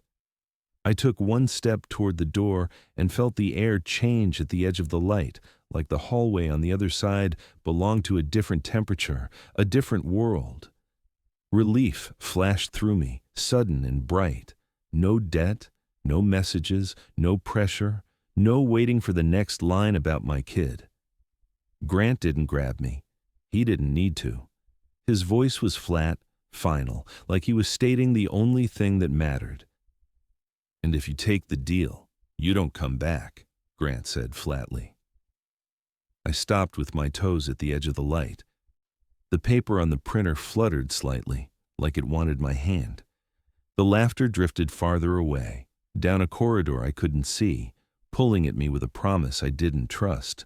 I took 1 step toward the door and felt the air change at the edge of the light, like the hallway on the other side belonged to a different temperature, a different world. Relief flashed through me, sudden and bright. No debt, no messages, no pressure, no waiting for the next line about my kid. Grant didn't grab me. He didn't need to. His voice was flat, final, like he was stating the only thing that mattered. "And if you take the deal, you don't come back," Grant said flatly. I stopped with my toes at the edge of the light. The paper on the printer fluttered slightly, like it wanted my hand. The laughter drifted farther away, down a corridor I couldn't see, pulling at me with a promise I didn't trust.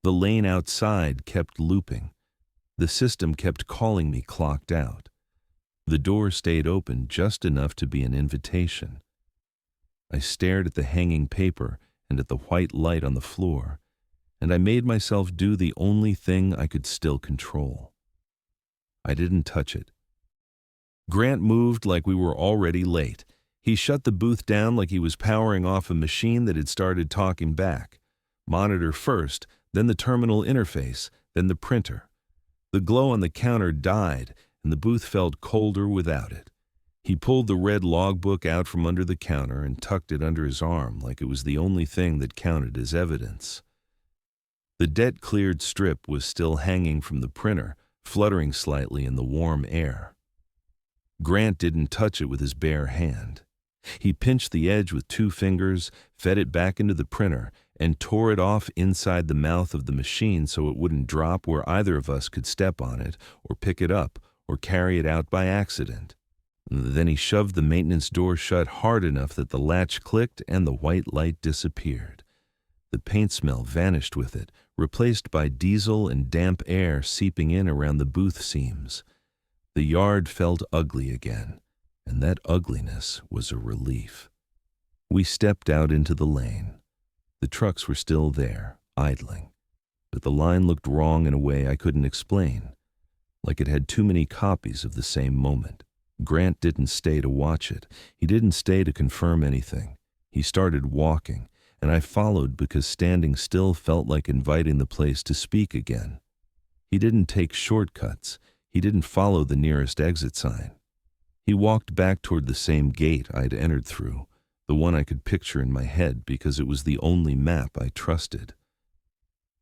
The lane outside kept looping. The system kept calling me clocked out. The door stayed open just enough to be an invitation. I stared at the hanging paper and at the white light on the floor, and I made myself do the only thing I could still control. I didn't touch it. Grant moved like we were already late. He shut the booth down like he was powering off a machine that had started talking back. Monitor first, then the terminal interface, then the printer. The glow on the counter died, and the booth felt colder without it. He pulled the red logbook out from under the counter and tucked it under his arm like it was the only thing that counted as evidence. The debt-cleared strip was still hanging from the printer, fluttering slightly in the warm air. Grant didn't touch it with his bare hand. He pinched the edge with 2 fingers, fed it back into the printer, and tore it off inside the mouth of the machine so it wouldn't drop where either of us could step on it or pick it up or carry it out by accident. Then he shoved the maintenance door shut hard enough that the latch clicked and the white light disappeared. The paint smell vanished with it, replaced by diesel and damp air seeping in around the booth seams. The yard felt ugly again, and that ugliness was a relief. We stepped out into the lane. The trucks were still there, idling, but the line looked wrong in a way I couldn't explain, like it had too many copies of the same moment. Grant didn't stay to watch it. He didn't stay to confirm anything. He started walking, and I followed because standing still felt like inviting the place to speak again. He didn't take shortcuts. He didn't follow the nearest exit sign. He walked back toward the same gate I'd entered through, the one I could picture in my head because it was the only map I trusted.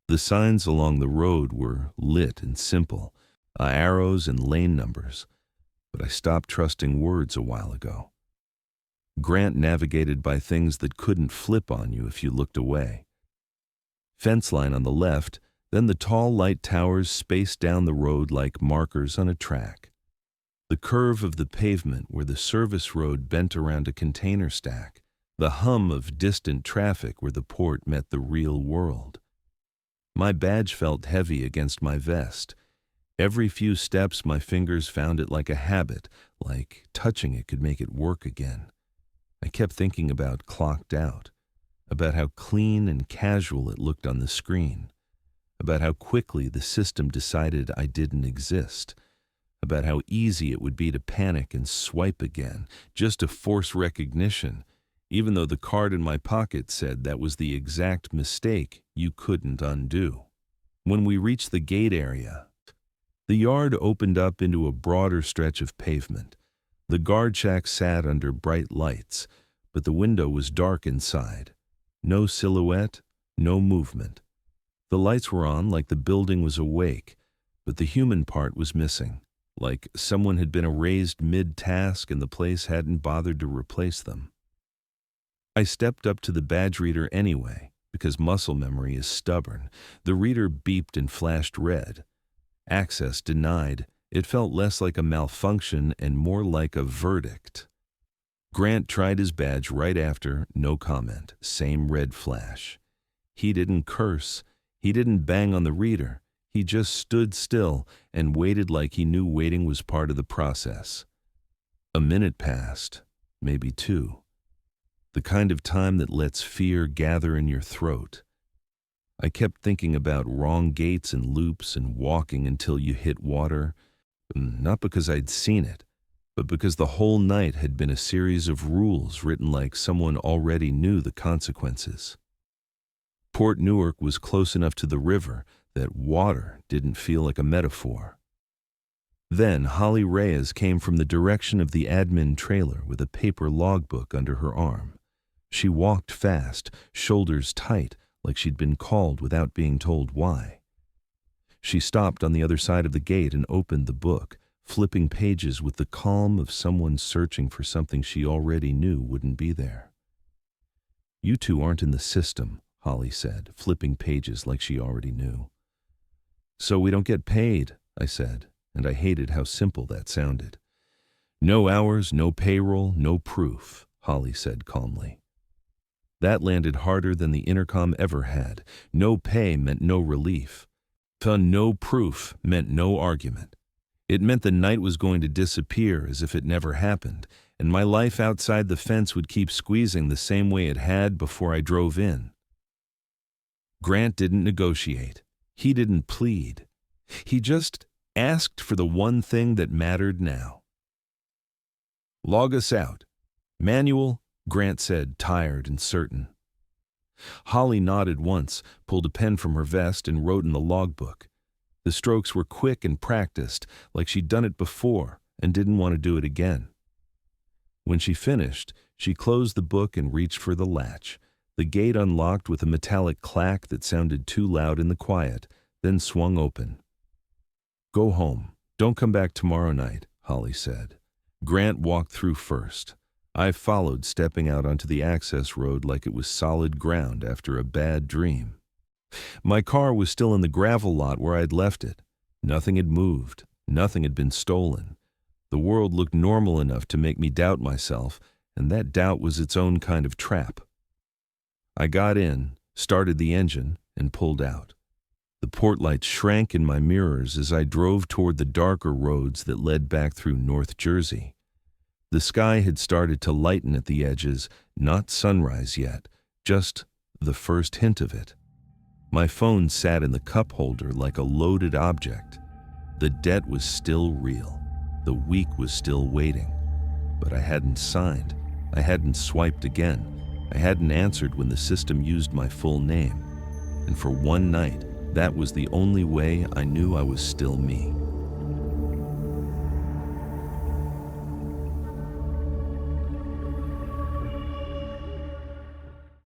The signs along the road were lit and simple, arrows and lane numbers, but I stopped trusting words a while ago. Grant navigated by things that couldn't flip on you if you looked away. Fence line on the left, then the tall light towers spaced down the road like markers on a track. The curve of the pavement where the service road bent around a container stack, the hum of distant traffic where the port met the real world. My badge felt heavy against my vest. Every few steps my fingers found it like a habit, like touching it could make it work again. I kept thinking about clocked out, about how clean and casual it looked on the screen, about how quickly the system decided I didn't exist, about how easy it would be to panic and swipe again, just to force recognition, even though the card in my pocket said that was the exact mistake you couldn't undo. When we reached the gate area, the yard opened up into a broader stretch of pavement. The guard shack sat under bright lights, but the window was dark inside. No silhouette, no movement. The lights were on like the building was awake, but the human part was missing, like someone had been erased mid-task and the place hadn't bothered to replace them. I stepped up to the badge reader anyway, because muscle memory is stubborn. The reader beeped and flashed red. Access denied. It felt less like a malfunction and more like a verdict. Grant tried his badge right after, no comment, same red flash. He didn't curse. He didn't bang on the reader. He just stood still and waited like he knew waiting was part of the process. A minute passed, maybe two. The kind of time that lets fear gather in your throat. I kept thinking about wrong gates and loops and walking until you hit water, not because I'd seen it, but because the whole night had been a series of rules written like someone already knew the consequences. Port Newark was close enough to the river that water didn't feel like a metaphor. Then Holly Reyes came from the direction of the admin trailer with a paper logbook under her arm. She walked fast, shoulders tight, like she'd been called without being told why. She stopped on the other side of the gate and opened the book, flipping pages with the calm of someone searching for something she already knew wouldn't be there. "You two aren't in the system," Holly said, flipping pages like she already knew. "So we don't get paid," I said, and I hated how simple that sounded. "No hours, no payroll, no proof," Holly said calmly. That landed harder than the intercom ever had. No pay meant no relief. No proof meant no argument. It meant the night was going to disappear as if it never happened, and my life outside the fence would keep squeezing the same way it had before I drove in. Grant didn't negotiate. He didn't plead. He just asked for the one thing that mattered now. "Log us out." "Manual," Grant said, tired and certain. Holly nodded once, pulled a pen from her vest, and wrote in the logbook. The strokes were quick and practiced, like she'd done it before and didn't want to do it again. When she finished, she closed the book and reached for the latch. The gate unlocked with a metallic clack that sounded too loud in the quiet, then swung open. "Go home. Don't come back tomorrow night," Holly said. Grant walked through first. I followed, stepping out onto the access road like it was solid ground after a bad dream. My car was still in the gravel lot where I'd left it. Nothing had moved. Nothing had been stolen. The world looked normal enough to make me doubt myself, and that doubt was its own kind of trap. I got in, started the engine, and pulled out. The port lights shrank in my mirrors as I drove toward the darker roads that led back through North Jersey. The sky had started to lighten at the edges, not sunrise yet, just the first hint of it. My phone sat in the cup holder like a loaded object. The debt was still real. The week was still waiting. But I hadn't signed. I hadn't swiped again. I hadn't answered when the system used my full name. And for one night, that was the only way I knew I was still me.